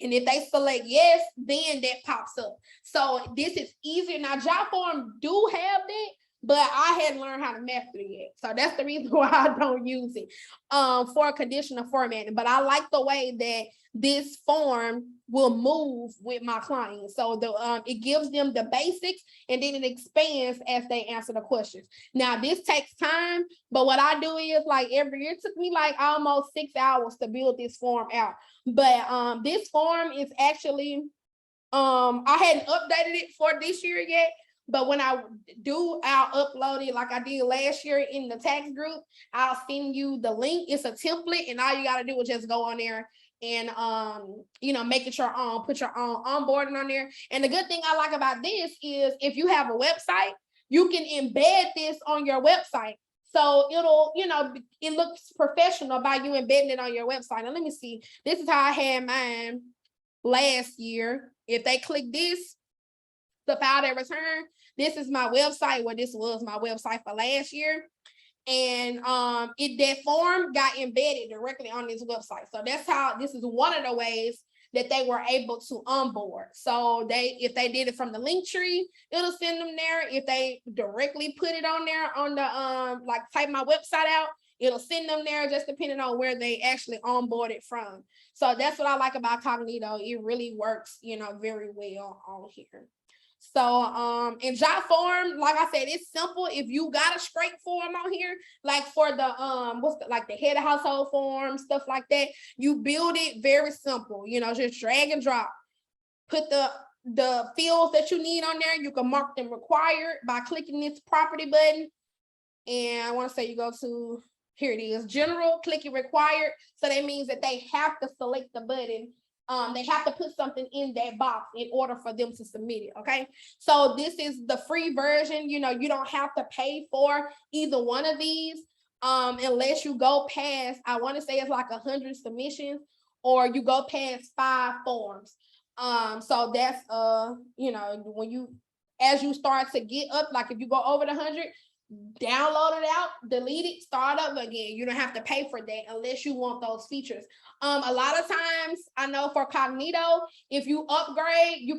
And if they select yes, then that pops up. So this is easier. Now, job form do have that, but I hadn't learned how to master it yet. So that's the reason why I don't use it for conditional formatting. But I like the way that this form will move with my clients. So it gives them the basics, and then it expands as they answer the questions. Now, this takes time, but what I do is, like, every year, it took me like almost 6 hours to build this form out. But this form is actually, I hadn't updated it for this year yet, but when I do, I'll upload it like I did last year in the tax group. I'll send you the link. It's a template, and all you got to do is just go on there and you know, make it your own, put your own onboarding on there. And the good thing I like about this is, if you have a website, you can embed this on your website. So it'll, you know, it looks professional by you embedding it on your website. Now let me see. This is how I had mine. last year. If they click this, the file they return, this is my website. Well, this was my website for last year. And that form got embedded directly on this website. So that's how, this is one of the ways that they were able to onboard. So if they did it from the link tree, it'll send them there. If they directly put it on there on the like type my website out, it'll send them there, just depending on where they actually onboarded from. So that's what I like about Cognito. It really works, very well on here. So in job form, like I said, it's simple. If you got a straight form on here, like for the like the head of household form, stuff like that, you build it very simple, just drag and drop. Put the fields that you need on there. You can mark them required by clicking this property button. And I want to say you go to, here it is, general, click it required. So that means that they have to select the button. They have to put something in that box in order for them to submit it. Okay, so this is the free version. You don't have to pay for either one of these unless you go past, I want to say it's like 100 submissions, or you go past 5 forms. So that's when as you start to get up, like if you go over the 100, download it out, delete it, start up again. You don't have to pay for that unless you want those features. A lot of times, I know for Cognito, if you upgrade, you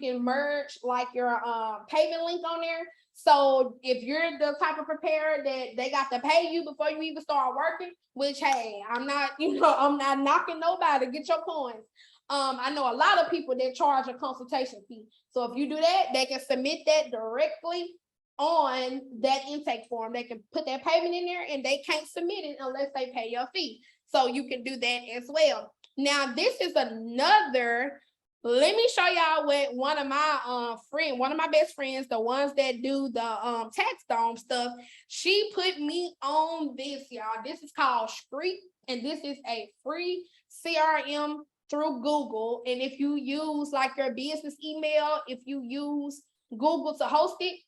can merge like your payment link on there. So if you're the type of preparer that they got to pay you before you even start working, which, hey, I'm not knocking nobody, get your coins. I know a lot of people that charge a consultation fee. So if you do that, they can submit that directly on that intake form. They can put that payment in there, and they can't submit it unless they pay your fee. So you can do that as well. Now, this is another, let me show y'all what one of my best friends, the ones that do the tax dome stuff, she put me on this, y'all. This is called Street, and this is a free CRM through Google. And if you use like your business email, if you use Google to host it,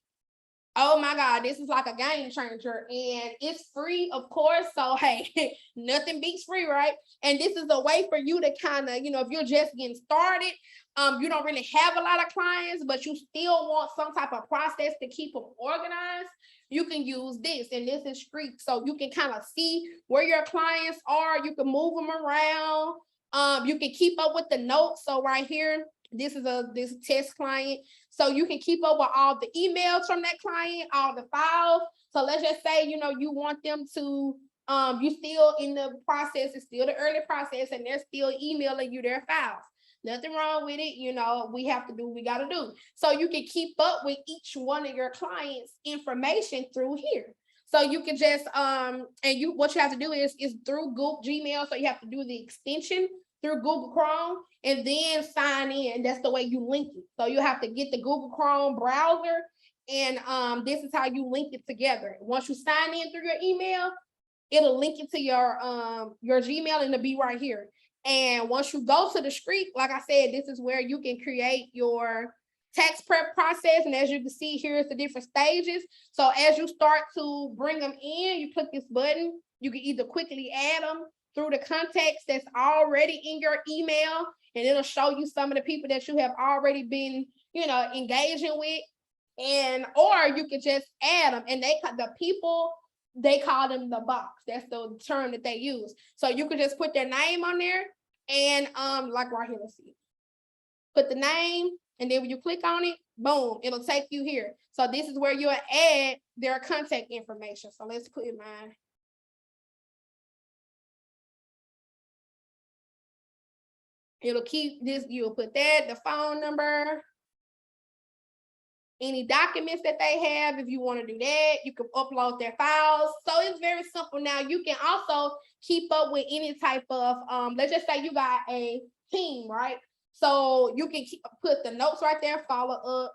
oh my God, this is like a game changer, and it's free, of course. So, hey, nothing beats free, right? And this is a way for you to kind of, if you're just getting started, you don't really have a lot of clients, but you still want some type of process to keep them organized, you can use this. And this is Street. So you can kind of see where your clients are. You can move them around. You can keep up with the notes. So right here, this is this test client. So you can keep up with all the emails from that client, all the files. So let's just say, you want them to, you still in the process, it's still the early process, and they're still emailing you their files. Nothing wrong with it. We have to do what we got to do. So you can keep up with each one of your clients' information through here. So you can just, what you have to do is through Google Gmail. So you have to do the extension through Google Chrome and then sign in. That's the way you link it. So you have to get the Google Chrome browser, and this is how you link it together. Once you sign in through your email, it'll link it to your Gmail, and it'll be right here. And once you go to the Street, like I said, this is where you can create your tax prep process. And as you can see, here's the different stages. So as you start to bring them in, you click this button. You can either quickly add them through the contacts that's already in your email, and it'll show you some of the people that you have already been, engaging with, or you can just add them. And the people, they call them the box. That's the term that they use. So you can just put their name on there, and like right here, let's see. Put the name, and then when you click on it, boom, it'll take you here. So this is where you'll add their contact information. So let's put mine. It'll keep this, you'll put that, the phone number, any documents that they have. If you want to do that, you can upload their files. So it's very simple. Now you can also keep up with any type of, let's just say you got a team, right? So you can put the notes right there, follow up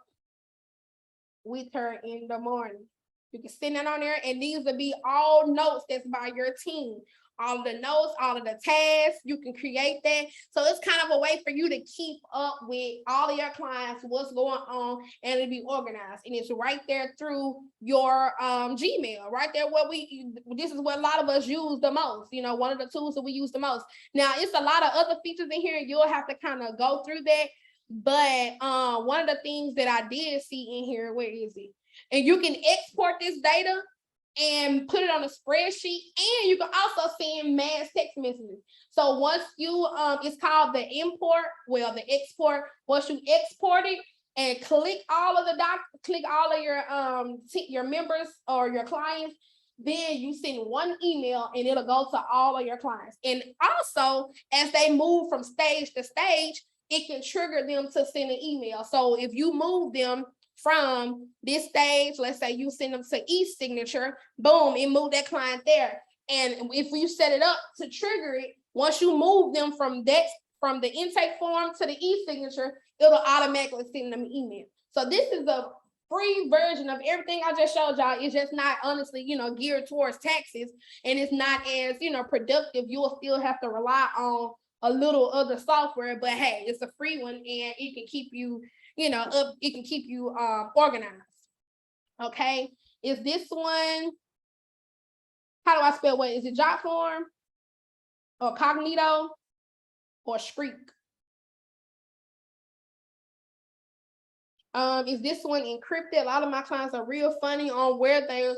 with her in the morning. You can send that on there, and these will be all notes that's by your team. all of the notes, all of the tasks. You can create that. So it's kind of a way for you to keep up with all of your clients, what's going on, and it'll be organized. And it's right there through your Gmail, right there where this is what a lot of us use the most, you know, one of the tools that we use the most. Now, it's a lot of other features in here. You'll have to kind of go through that. But one of the things that I did see in here, where is it? And you can export this data and put it on a spreadsheet, and you can also send mass text messages. So once you, it's called the import, well, the export. Once you export it and click all of your members or your clients, then you send one email and it'll go to all of your clients. And also, as they move from stage to stage, it can trigger them to send an email. So if you move them from this stage, let's say you send them to e-signature, boom, it moved that client there. And if you set it up to trigger it, once you move them from the intake form to the e-signature, it'll automatically send them an email. So this is a free version of everything I just showed y'all. It's just not, honestly, geared towards taxes, and it's not as, productive. You'll still have to rely on a little other software, but hey, it's a free one, and it can keep you, up. It can keep you organized. Okay, is this one? How do I spell what? Is it Jotform or Cognito or Shriek? Is this one encrypted? A lot of my clients are real funny on where they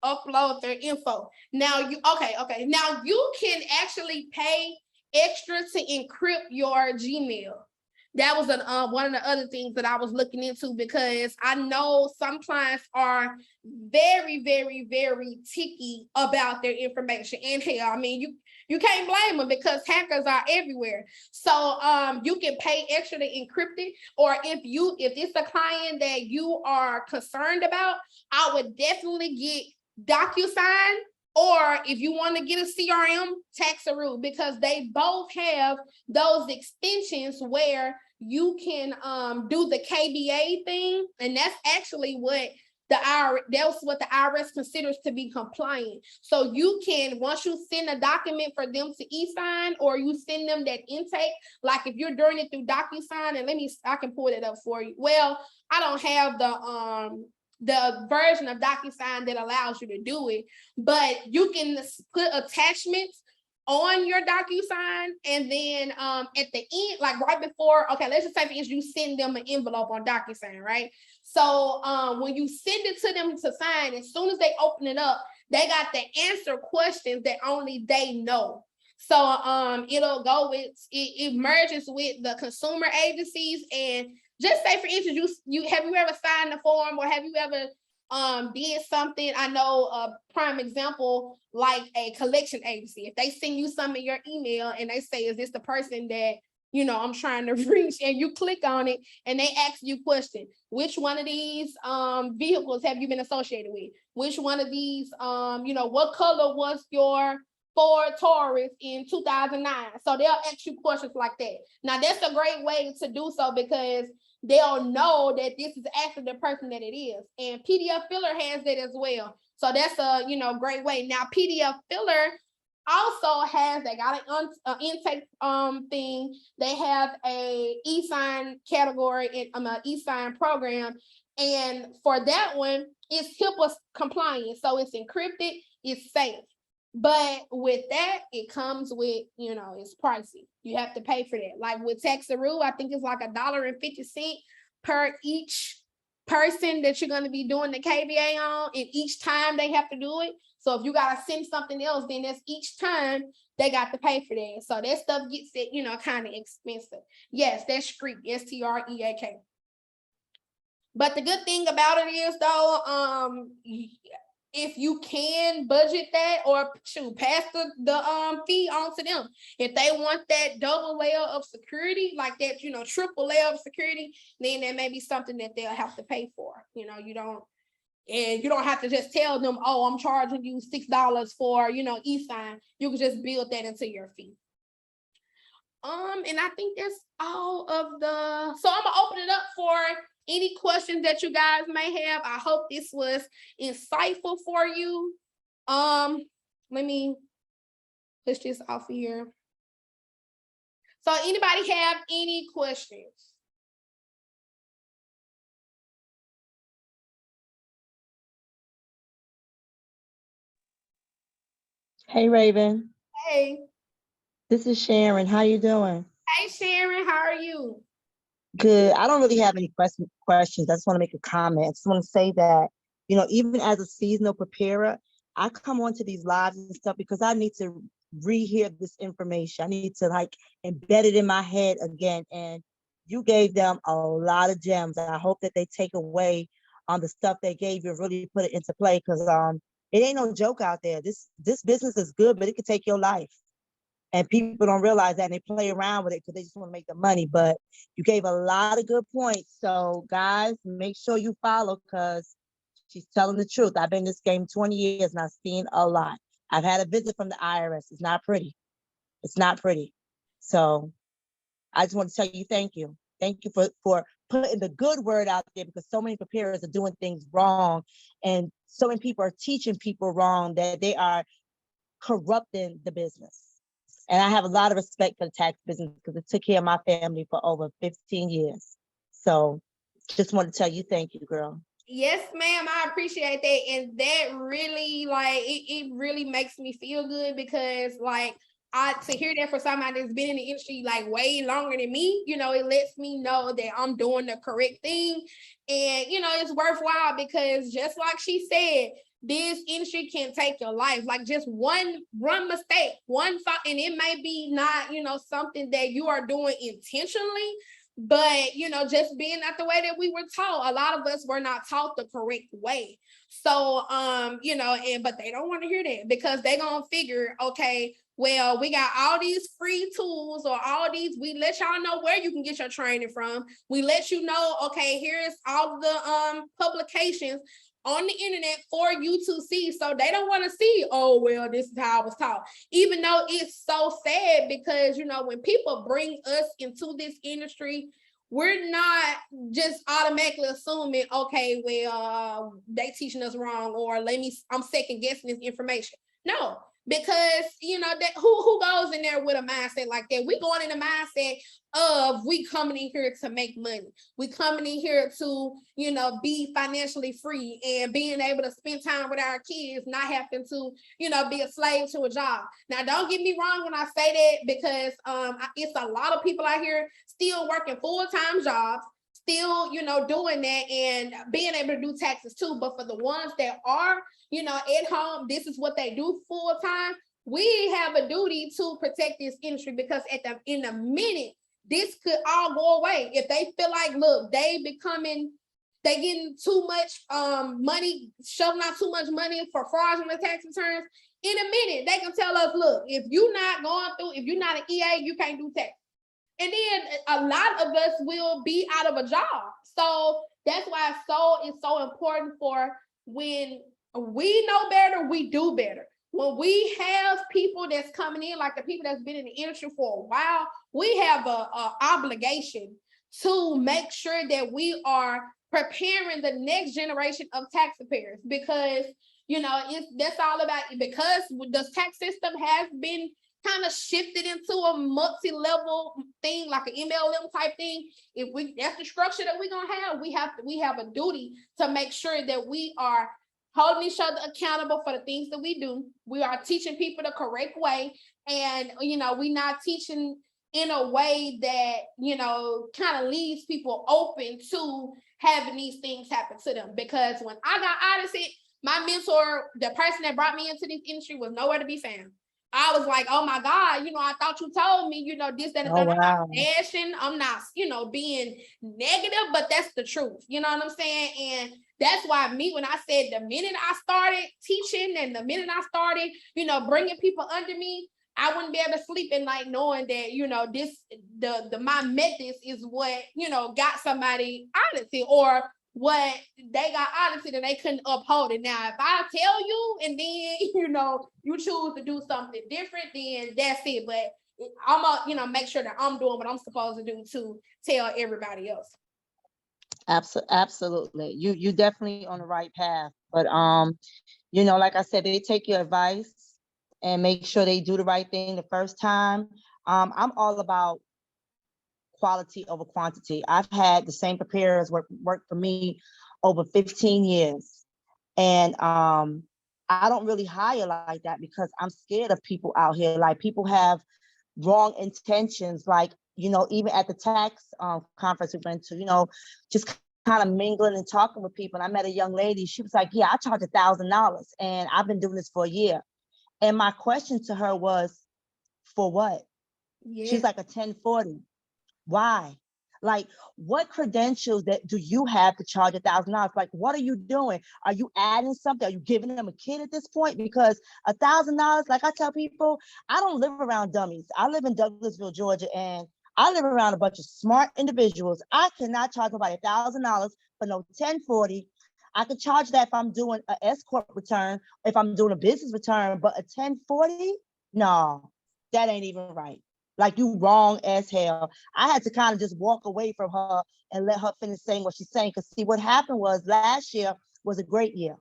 upload their info. Now okay. Now you can actually pay extra to encrypt your Gmail. That was one of the other things that I was looking into, because I know some clients are very, very, very ticky about their information. And hell, I mean, you can't blame them, because hackers are everywhere. So you can pay extra to encrypt it, or if it's a client that you are concerned about, I would definitely get DocuSign. Or if you want to get a CRM, Taxaroo, because they both have those extensions where you can do the KBA thing, and that's actually what the IRS considers to be compliant. So you can, once you send a document for them to e-sign, or you send them that intake, like if you're doing it through DocuSign, and I can pull it up for you. Well, I don't have the version of DocuSign that allows you to do it, but you can put attachments on your DocuSign, and then at the end, like right before, okay, let's just say for instance, you send them an envelope on DocuSign, right? So when you send it to them to sign, as soon as they open it up, they got to answer questions that only they know. So it'll go with, it merges with the consumer agencies. And just say for instance, have you ever signed a form, or have you ever did something? I know a prime example, like a collection agency. If they send you something in your email and they say, is this the person that I'm trying to reach, and you click on it and they ask you question, which one of these vehicles have you been associated with? Which one of these, what color was your Ford Taurus in 2009? So they'll ask you questions like that. Now that's a great way to do so, because they'll know that this is actually the person that it is. And PDF Filler has that as well. So that's a great way. Now PDF Filler also they got an intake thing. They have a e-sign category and an e-sign program. And for that one, it's HIPAA compliant. So it's encrypted, it's safe. But with that, it comes with, it's pricey. You have to pay for that. Like with Taxaroo, I think it's like $1.50 per each person that you're going to be doing the KBA on, and each time they have to do it. So if you got to send something else, then that's each time they got to pay for that. So that stuff gets it, kind of expensive. Yes, that's Streak, STREAK. But the good thing about it is, though, if you can budget that, or pass the fee on to them. If they want that double layer of security, like that, triple layer of security, then that may be something that they'll have to pay for. You don't have to just tell them, oh, I'm charging you $6 for, e-sign. You can just build that into your fee. And I think that's all of so I'm gonna open it up for any questions that you guys may have. I hope this was insightful for you. Let me push this off of here. So anybody have any questions? Hey Raven, Hey. this is Sharon. How you doing? Hey Sharon, how are you? Good. I don't really have any questions. I just want to make a comment. I just want to say that, even as a seasonal preparer, I come onto these lives and stuff because I need to rehear this information. I need to like embed it in my head again. And you gave them a lot of gems. I hope that they take away on the stuff they gave you and really put it into play because it ain't no joke out there. This business is good, but it could take your life. And people don't realize that and they play around with it because they just want to make the money. But you gave a lot of good points. So guys, make sure you follow because she's telling the truth. I've been in this game 20 years and I've seen a lot. I've had a visit from the IRS. It's not pretty. It's not pretty. So I just want to tell you thank you. Thank you for putting the good word out there because so many preparers are doing things wrong and so many people are teaching people wrong that they are corrupting the business. And I have a lot of respect for the tax business because it took care of my family for over 15 years. So just want to tell you thank you, girl. Yes, ma'am. I appreciate that. And that really it really makes me feel good because to hear that for somebody that's been in the industry like way longer than me, it lets me know that I'm doing the correct thing. And it's worthwhile because just like she said, this industry can take your life. Like just one mistake, one thought, and it may be not, something that you are doing intentionally, but just being not the way that we were taught. A lot of us were not taught the correct way. So but they don't want to hear that because they're gonna figure, okay, well, we got all these free tools or all these, we let y'all know where you can get your training from. We let you know, okay, here's all the publications on the internet for you to see. So they don't want to see, oh, well, this is how I was taught. Even though it's so sad because, when people bring us into this industry, we're not just automatically assuming, okay, well, they teaching us wrong or I'm second guessing this information. No, because that who goes in there with a mindset like that? We going in the mindset of we coming in here to make money. We coming in here to be financially free and being able to spend time with our kids, not having to be a slave to a job. Now don't get me wrong when I say that because it's a lot of people out here still working full-time jobs, still doing that and being able to do taxes too. But for the ones that are at home, this is what they do full time. We have a duty to protect this industry because in a minute, this could all go away. If they feel like, look, they getting too much money, shoving out too much money for fraudulent tax returns. In a minute, they can tell us, look, if you're not an EA, you can't do tax. And then a lot of us will be out of a job. So that's why it's so important for when we know better, we do better. When we have people that's coming in, like the people that's been in the industry for a while, we have a obligation to make sure that we are preparing the next generation of tax preparers because that's all about it. Because the tax system has been kind of shifted into a multi-level thing, like an MLM type thing. That's the structure that we're gonna have. We have a duty to make sure that we are holding each other accountable for the things that we do. We are teaching people the correct way, and we're not teaching in a way that kind of leaves people open to having these things happen to them. Because when I got out of it, my mentor, the person that brought me into this industry, was nowhere to be found. I was like, oh my God, I thought you told me, this, that, and that. I'm not bashing, I'm not, being negative, but that's the truth. You know what I'm saying? And that's why when I said the minute I started teaching and the minute I started, bringing people under me, I wouldn't be able to sleep at night knowing that, my methods is what, got somebody out of it, or what they got honesty that they couldn't uphold it. Now, if I tell you and then, you choose to do something different, then that's it. But I'm gonna, make sure that I'm doing what I'm supposed to do to tell everybody else. Absolutely. You definitely on the right path. But like I said, they take your advice and make sure they do the right thing the first time. I'm all about quality over quantity. I've had the same preparers work for me over 15 years. And I don't really hire like that because I'm scared of people out here. Like, people have wrong intentions, like, even at the tax conference we went to, just kind of mingling and talking with people. And I met a young lady. She was like, yeah, I charge $1,000 and I've been doing this for a year. And my question to her was, for what? Yeah. She's like, a 1040. Why? Like, what credentials that do you have to charge $1,000? Like, what are you doing? Are you adding something? Are you giving them a kid at this point? Because $1,000, like I tell people, I don't live around dummies. I live in Douglasville, Georgia, and I live around a bunch of smart individuals. I cannot charge nobody $1,000 for no 1040. I could charge that if I'm doing an S corp return, if I'm doing a business return, but a 1040, no, that ain't even right. Like, you wrong as hell. I had to kind of just walk away from her and let her finish saying what she's saying. Because see, what happened was, last year was a great year.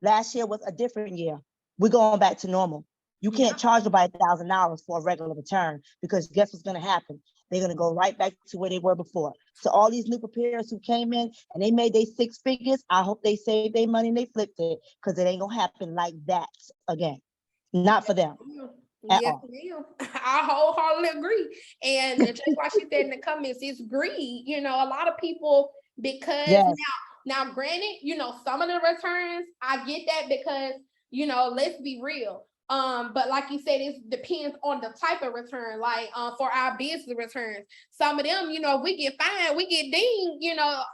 Last year was a different year. We're going back to normal. You can't charge nobody $1,000 for a regular return, because guess what's going to happen? They're going to go right back to where they were before. So all these new preparers who came in and they made their 6 figures, I hope they saved their money and they flipped it, because it ain't going to happen like that again. Not for them. Yes, ma'am. I wholeheartedly agree. And just like she said in the comments, it's greed. A lot of people, because Yes. now granted, some of the returns, I get that because, let's be real. But like you said, it depends on the type of return. Like for our business returns, some of them, if we get fined, we get dinged.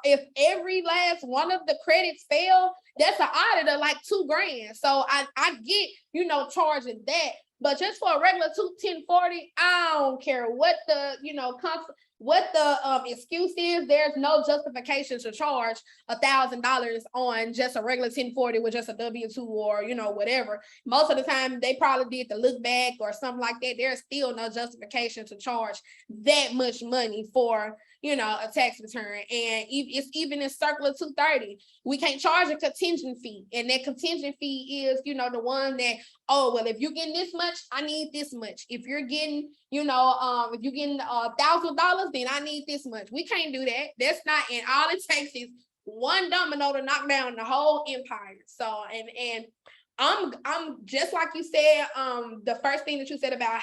If every last one of the credits fail, that's an audit of like $2,000. So I get, charging that. But just for a regular 1040, I don't care what the, excuse is. There's no justification to charge $1,000 on just a regular 1040 with just a W-2 or, whatever. Most of the time they probably did the look back or something like that. There's still no justification to charge that much money for, a tax return. And it's even in circular 230, we can't charge a contingent fee. And that contingent fee is, the one that, oh, well, if you're getting this much, I need this much. If you're getting, if you're getting $1,000, then I need this much. We can't do that. That's not, and all it takes is one domino to knock down the whole empire. So, and I'm just like you said, the first thing that you said about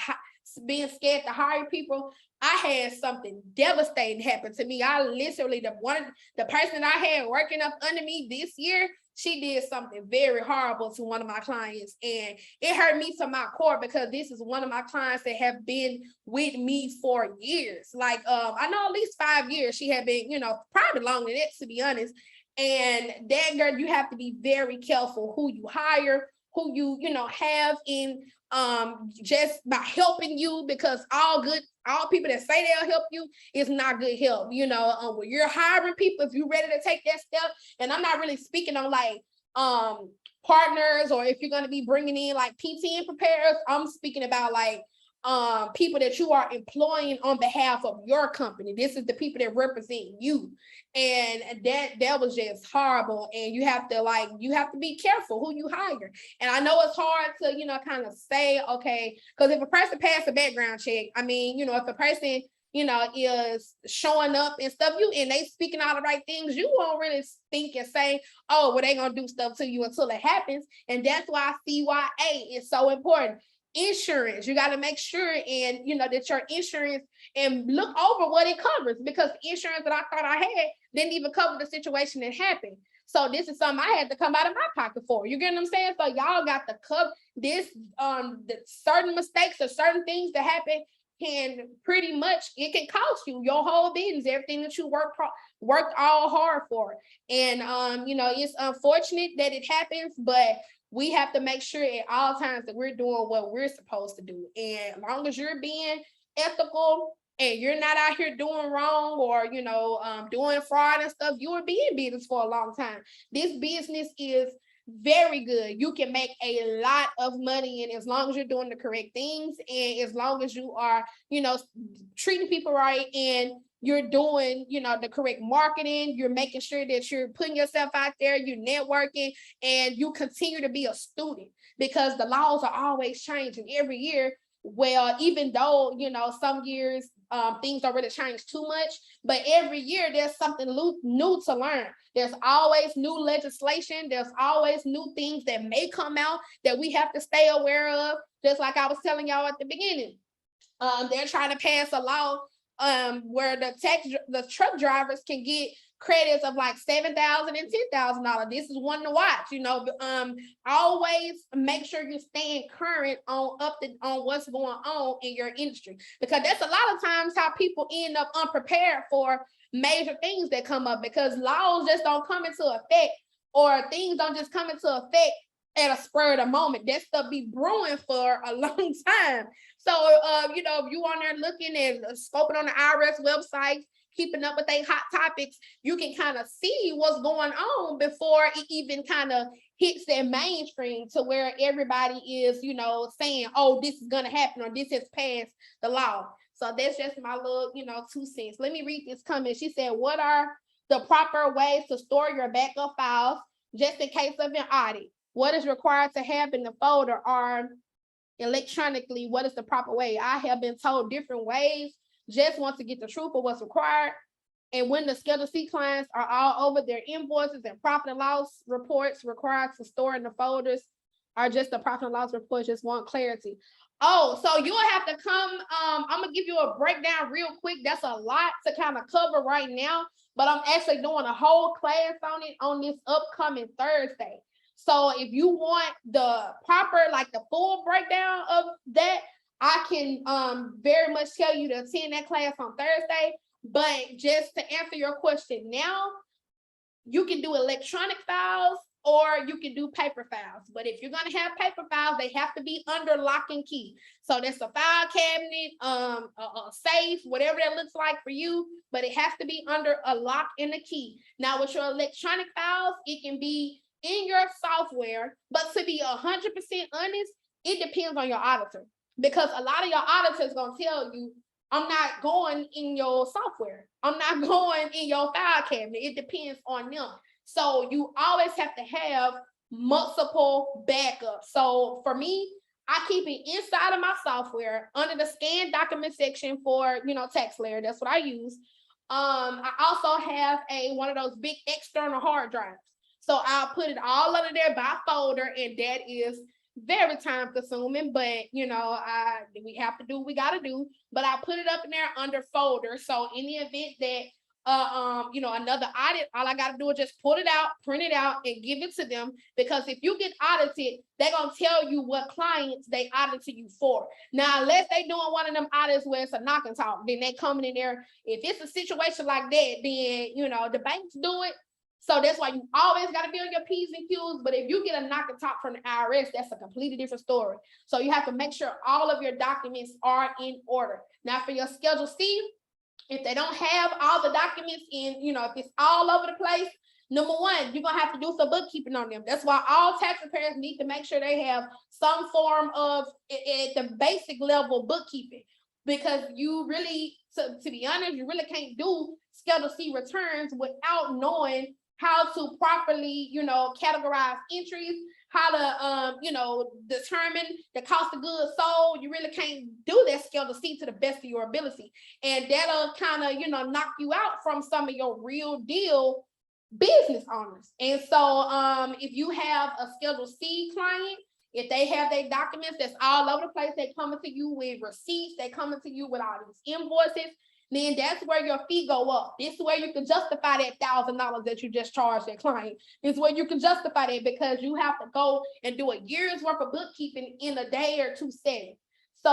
being scared to hire people, I had something devastating happen to me. I literally, the person I had working up under me this year, she did something very horrible to one of my clients, and it hurt me to my core, because this is one of my clients that have been with me for years. Like, I know at least 5 years she had been, probably longer than that, to be honest. And that girl, you have to be very careful who you hire, who you have in just by helping you, because all people that say they'll help you is not good help. When you're hiring people, if you're ready to take that step, and I'm not really speaking on like partners, or if you're going to be bringing in like PT and preparers, I'm speaking about like people that you are employing on behalf of your company. This is the people that represent you. And that was just horrible. And you have to be careful who you hire. And I know it's hard to, kind of say, okay, because if a person passed a background check, I mean, if a person, is showing up and stuff, and they speaking all the right things, you won't really think and say, oh, well, they gonna do stuff to you until it happens. And that's why CYA is so important. Insurance, you got to make sure and that your insurance, and look over what it covers, because insurance that I thought I had didn't even cover the situation that happened. So this is something I had to come out of my pocket for. You get what I'm saying? So y'all got to cover this. The certain mistakes or certain things that happen can pretty much, it can cost you your whole business, everything that you worked all hard for. And it's unfortunate that it happens, but we have to make sure at all times that we're doing what we're supposed to do. And as long as you're being ethical and you're not out here doing wrong or, doing fraud and stuff, you will be in business for a long time. This business is very good. You can make a lot of money, and as long as you're doing the correct things, and as long as you are, treating people right, and you're doing, the correct marketing, you're making sure that you're putting yourself out there, you're networking, and you continue to be a student, because the laws are always changing every year. Well, even though, some years things don't really change too much, but every year there's something new to learn. There's always new legislation. There's always new things that may come out that we have to stay aware of. Just like I was telling y'all at the beginning, they're trying to pass a law where the truck drivers can get credits of like $7,000 and $10,000. This is one to watch. Always make sure you're staying current on what's going on in your industry, because that's a lot of times how people end up unprepared for major things that come up, because laws just don't come into effect, or things don't just come into effect at a spur of the moment. That stuff be brewing for a long time. So, if you on there looking and scoping on the IRS website, keeping up with their hot topics, you can kind of see what's going on before it even kind of hits their mainstream, to where everybody is, saying, oh, this is going to happen, or this has passed the law. So that's just my little, 2 cents. Let me read this comment. She said, what are the proper ways to store your backup files just in case of an audit? What is required to have in the folder, or electronically, what is the proper way? I have been told different ways. Just want to get the truth of what's required. And when the Schedule C clients are all over their invoices and profit and loss reports required to store in the folders, are just the profit and loss reports, just want clarity. Oh, so you'll have to come, I'm gonna give you a breakdown real quick. That's a lot to kind of cover right now, but I'm actually doing a whole class on it on this upcoming Thursday. So if you want the proper, like the full breakdown of that, I can very much tell you to attend that class on Thursday. But just to answer your question now, you can do electronic files or you can do paper files. But if you're going to have paper files, they have to be under lock and key. So that's a file cabinet, a safe, whatever that looks like for you, but it has to be under a lock and a key. Now with your electronic files, it can be in your software, but to be 100% honest, it depends on your auditor, because a lot of your auditors gonna tell you, I'm not going in your software, I'm not going in your file cabinet. It depends on them. So you always have to have multiple backups. So for me, I keep it inside of my software under the scan document section for tax layer. That's what I use. I also have one of those big external hard drives. So I'll put it all under there by folder, and that is very time consuming, but we have to do what we got to do. But I put it up in there under folder. So in the event that another audit, all I got to do is just pull it out, print it out, and give it to them. Because if you get audited, they're gonna tell you what clients they audited you for. Now, unless they doing one of them audits where it's a knock and talk, then they coming in there. If it's a situation like that, then the banks do it. So that's why you always got to be on your P's and Q's. But if you get a knock and talk from the IRS, that's a completely different story. So you have to make sure all of your documents are in order. Now for your Schedule C, if they don't have all the documents in, if it's all over the place, number one, you're going to have to do some bookkeeping on them. That's why all tax preparers need to make sure they have some form of, at the basic level, bookkeeping. Because you really, to be honest, you really can't do Schedule C returns without knowing how to properly, categorize entries, how to, determine the cost of goods sold. You really can't do that Schedule C to the best of your ability. And that'll kind of, knock you out from some of your real deal business owners. And so if you have a Schedule C client, if they have their documents that's all over the place, they coming to you with receipts, they coming to you with all these invoices, then that's where your fee go up. This is where you can justify that $1,000 that you just charged that client. This is where you can justify that, because you have to go and do a year's worth of bookkeeping in a day or two settings. So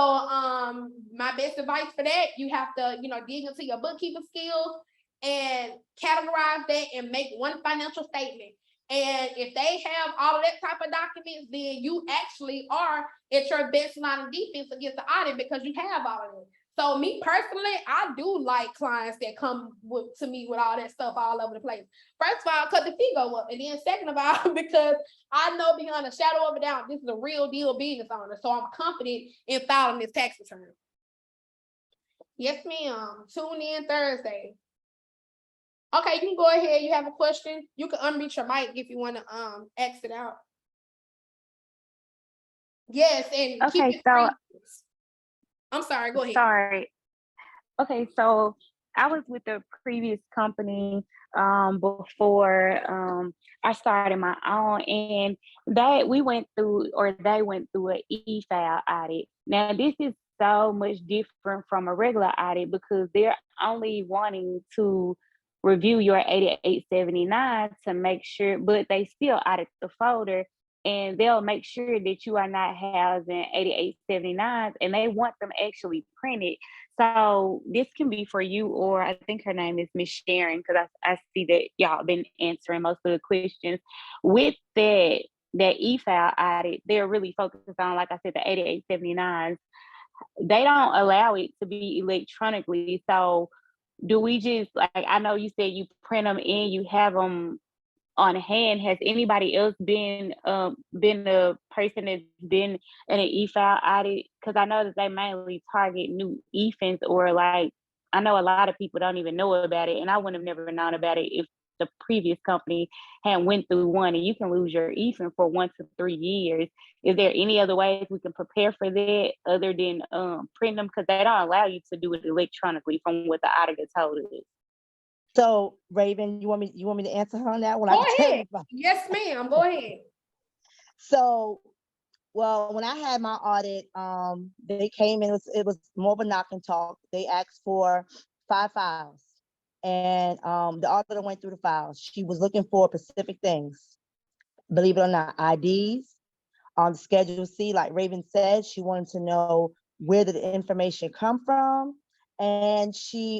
my best advice for that, you have to, dig into your bookkeeping skills and categorize that and make one financial statement. And if they have all of that type of documents, then you actually are at your best line of defense against the audit, because you have all of it. So me personally, I do like clients that come to me with all that stuff all over the place. First of all, because the fee go up. And then second of all, because I know beyond a shadow of a doubt, this is a real deal business owner. So I'm confident in filing this tax return. Yes, ma'am. Tune in Thursday. Okay, you can go ahead. You have a question? You can unmute your mic if you want to exit out. Yes, and keep Okay, it so brief. I'm sorry, go ahead. sorry. Okay, so I was with the previous company before I started my own, and they went through an e-file audit. Now, this is so much different from a regular audit because they're only wanting to review your 8879 to make sure, but they still audit the folder and they'll make sure that you are not housing 8879s and they want them actually printed. So this can be for you, or I think her name is Miss Sharon, because I see that y'all been answering most of the questions. With that e-file audit, they're really focused on, like I said, the 8879s. They don't allow it to be electronically. So do we just, like, I know you said you print them in, you have them on hand. Has anybody else been a person that's been in an e-file audit? Because I know that they mainly target new e-fins, or like I know a lot of people don't even know about it, and I wouldn't have never known about it if the previous company had went through one. And you can lose your e-fin for 1 to 3 years. Is there any other ways we can prepare for that other than print them? Because they don't allow you to do it electronically, from what the auditor told us. So Raven, you want me to answer her on that one? I Go can tell you ahead. about. Yes, ma'am. Go ahead. So, well, when I had my audit, they came in, it was more of a knock and talk. They asked for 5 files. And the auditor went through the files. She was looking for specific things. Believe it or not, IDs on Schedule C, like Raven said, she wanted to know where did the information come from. And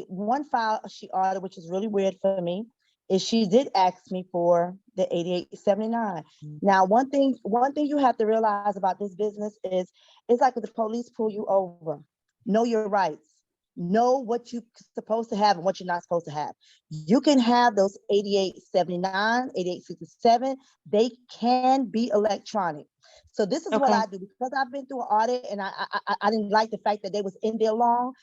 one file she audited, which is really weird for me, is she did ask me for the 8879. Now, one thing you have to realize about this business is it's like if the police pull you over, know your rights. Know what you're supposed to have and what you're not supposed to have. You can have those 8879, 8867. They can be electronic. So this is what Okay. I do, because I've been through an audit and I didn't like the fact that they was in there long.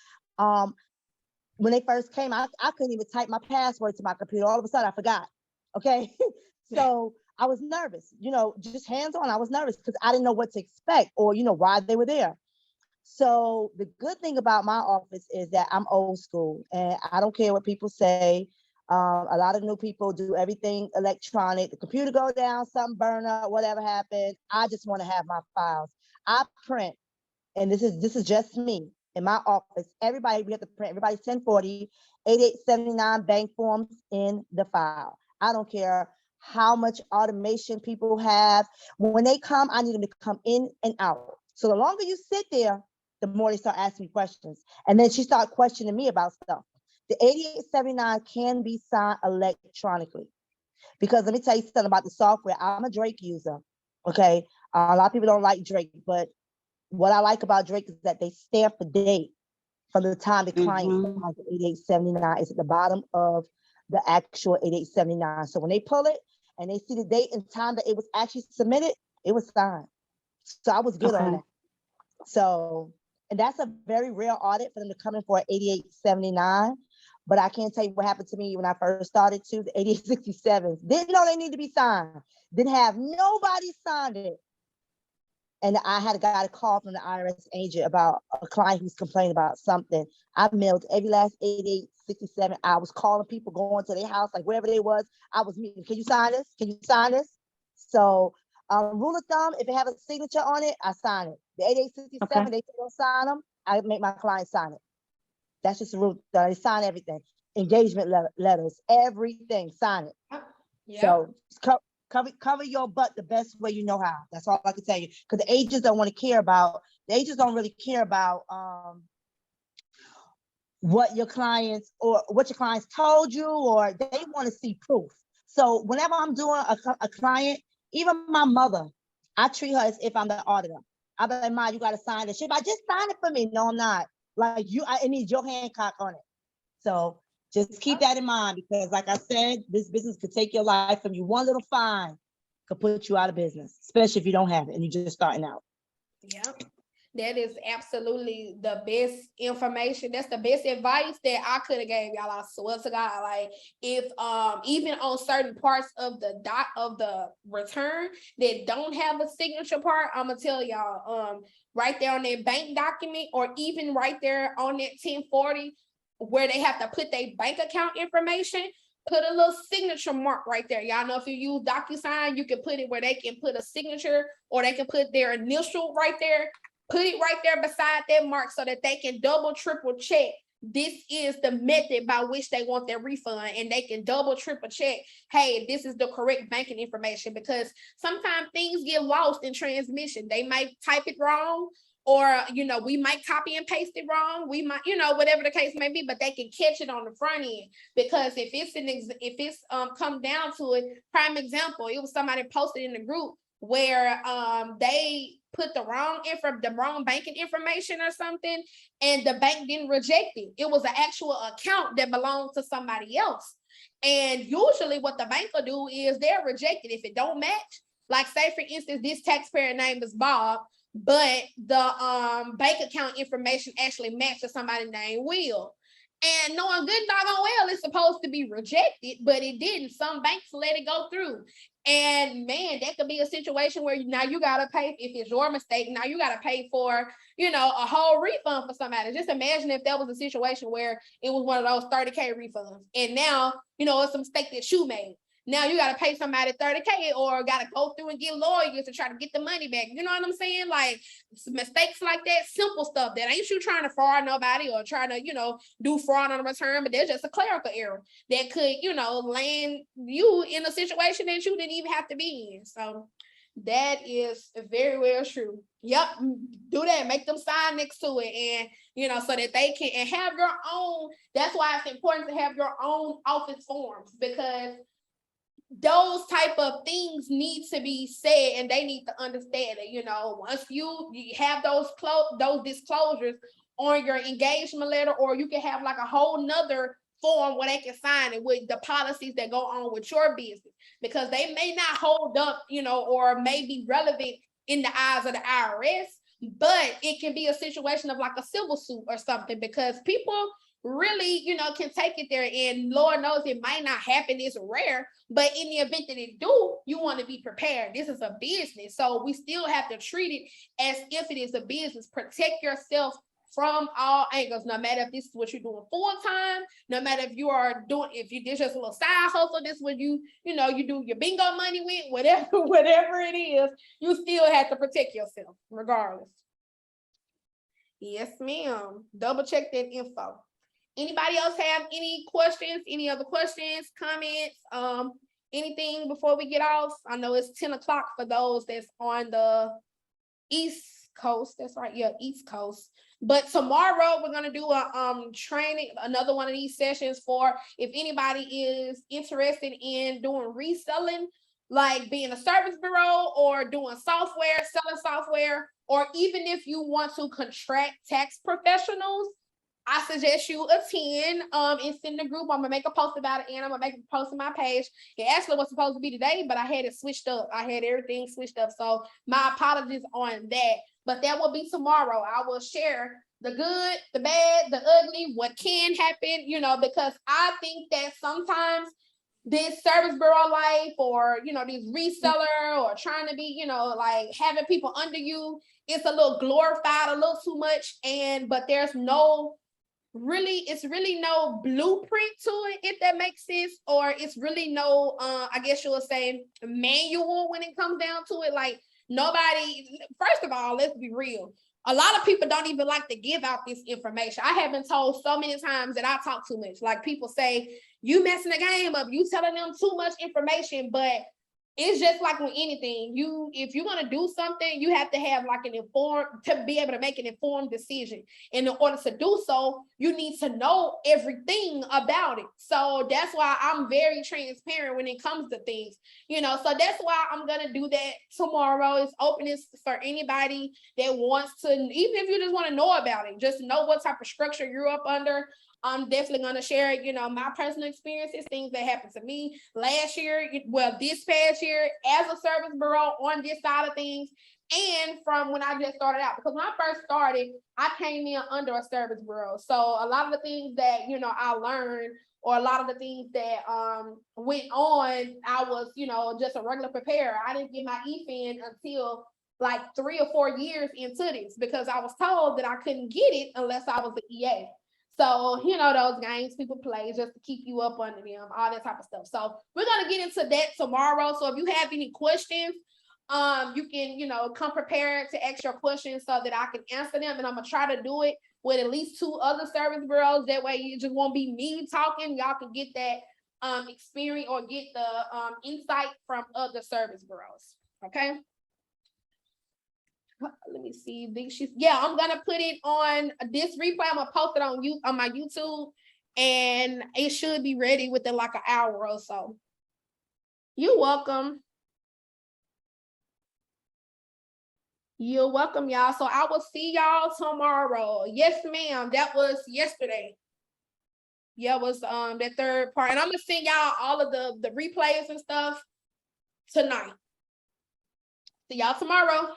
When they first came, I couldn't even type my password to my computer. All of a sudden I forgot. Okay. So I was nervous, just hands on. I was nervous because I didn't know what to expect or, why they were there. So the good thing about my office is that I'm old school and I don't care what people say. A lot of new people do everything electronic. The computer go down, something burn up, whatever happened. I just want to have my files. I print, and this is just me. In my office, we have to print everybody's 1040, 8879 bank forms in the file. I don't care how much automation people have. When they come, I need them to come in and out. So the longer you sit there, the more they start asking me questions. And then she started questioning me about stuff. The 8879 can be signed electronically. Because let me tell you something about the software. I'm a Drake user. Okay. A lot of people don't like Drake, but what I like about Drake is that they stamp the date from the time the client signs the 8879. It's at the bottom of the actual 8879. So when they pull it and they see the date and time that it was actually submitted, it was signed. So I was good on that. So, and that's a very rare audit for them to come in for an 8879. But I can't tell you what happened to me when I first started too. The 8867s didn't know they need to be signed. Didn't have nobody signed it. And I got a call from the IRS agent about a client who's complaining about something. I mailed every last 8867. I was calling people, going to their house, like wherever they was. I was meeting. Can you sign this? Can you sign this? So rule of thumb, if it have a signature on it, I sign it. The 8867, they don't sign them, I make my client sign it. That's just the rule. They sign everything. Engagement letters, everything, sign it. Yeah. So cover your butt the best way you know how. That's all I can tell you. Because the agents don't really care about what your clients told you, or they want to see proof. So whenever I'm doing a client, even my mother, I treat her as if I'm the auditor. I'm like, Ma, you got to sign this. She's like, just sign it for me. No, I'm not. Like I need your Hancock on it. So just keep that in mind, because like I said, this business could take your life from you. One little fine could put you out of business, especially if you don't have it and you're just starting out. Yep. That is absolutely the best information. That's the best advice that I could have gave y'all. I swear to God. Like if even on certain parts of the return that don't have a signature part, I'm gonna tell y'all right there on their bank document, or even right there on that 1040 where they have to put their bank account information, put a little signature mark right there. Y'all know if you use DocuSign, you can put it where they can put a signature, or they can put their initial right there. Put it right there beside that mark so that they can double, triple check. This is the method by which they want their refund, and they can double, triple check, hey, this is the correct banking information, because sometimes things get lost in transmission. They might type it wrong, or we might copy and paste it wrong. We might, whatever the case may be, but they can catch it on the front end. Because if it's come down to it, prime example, it was somebody posted in the group where they put the wrong banking information or something, and the bank didn't reject it. It was an actual account that belonged to somebody else. And usually what the bank will do is they'll reject it if it don't match. Like, say for instance, this taxpayer name is Bob, but the bank account information actually matches somebody named Will. And knowing good doggone well it's supposed to be rejected, but it didn't. Some banks let it go through. And man, that could be a situation where now you gotta pay, if it's your mistake, now you gotta pay for, a whole refund for somebody. Just imagine if that was a situation where it was one of those 30K refunds. And now, it's a mistake that you made. Now you got to pay somebody 30K, or got to go through and get lawyers to try to get the money back. You know what I'm saying? Like mistakes like that, simple stuff that ain't you trying to fraud nobody or trying to, do fraud on a return, but there's just a clerical error that could, land you in a situation that you didn't even have to be in. So that is very well true. Yep. Do that. Make them sign next to it. And, so that they can, and have your own. That's why it's important to have your own office forms, because those type of things need to be said, and they need to understand it. Once you have those disclosures on your engagement letter, or you can have like a whole nother form where they can sign it with the policies that go on with your business, because they may not hold up, or may be relevant in the eyes of the IRS, but it can be a situation of like a civil suit or something, because people really, can take it there, and Lord knows it might not happen. It's rare, but in the event that it do, you want to be prepared. This is a business, so we still have to treat it as if it is a business. Protect yourself from all angles, no matter if this is what you're doing full time, no matter if this just a little side hustle, this is what you do your bingo money with, whatever it is, you still have to protect yourself regardless. Yes, ma'am. Double check that info. Anybody else have any questions? Any other questions, comments, anything before we get off? I know it's 10 o'clock for those that's on the East Coast. That's right. Yeah, East Coast. But tomorrow we're gonna do a training, another one of these sessions for if anybody is interested in doing reselling, like being a service bureau or doing software, selling software, or even if you want to contract tax professionals. I suggest you attend. It's in the group. I'm gonna make a post about it, and I'm gonna make a post on my page. It actually was supposed to be today, but I had it switched up. I had everything switched up, so my apologies on that. But that will be tomorrow. I will share the good, the bad, the ugly, what can happen. Because I think that sometimes this service bureau life, or these reseller, or trying to be, like having people under you, it's a little glorified, a little too much, but there's it's really no blueprint to it, if that makes sense, or it's really no I guess you would say manual when it comes down to it. Like nobody, first of all, let's be real, a lot of people don't even like to give out this information. I have been told so many times that I talk too much. Like people say, you messing the game up, you telling them too much information. But it's just like with anything, if you're going to do something, you have to have like to be able to make an informed decision. And in order to do so, you need to know everything about it. So that's why I'm very transparent when it comes to things, so that's why I'm going to do that tomorrow. It's open for anybody that wants to, even if you just want to know about it, just know what type of structure you're up under. I'm definitely going to share, my personal experiences, things that happened to me last year, this past year as a service bureau on this side of things, and from when I just started out. Because when I first started, I came in under a service bureau. So a lot of the things that, you know, I learned, or a lot of the things that went on, I was, you know, just a regular preparer. I didn't get my EFIN until like 3 or 4 years into this, because I was told that I couldn't get it unless I was an EA. So, you know, those games people play just to keep you up under them, all that type of stuff. So we're going to get into that tomorrow. So if you have any questions, you can, you know, come prepared to ask your questions so that I can answer them. And I'm going to try to do it with at least 2 other service bureaus. That way you just won't be me talking. Y'all can get that experience or get the insight from other service bureaus. Okay. Let me see. I'm gonna put it on this replay. I'm gonna post it on my YouTube, and it should be ready within like an hour or so. You're welcome. You're welcome, y'all. So I will see y'all tomorrow. Yes, ma'am. That was yesterday. Yeah, it was that third part. And I'm gonna send y'all all of the replays and stuff tonight. See y'all tomorrow.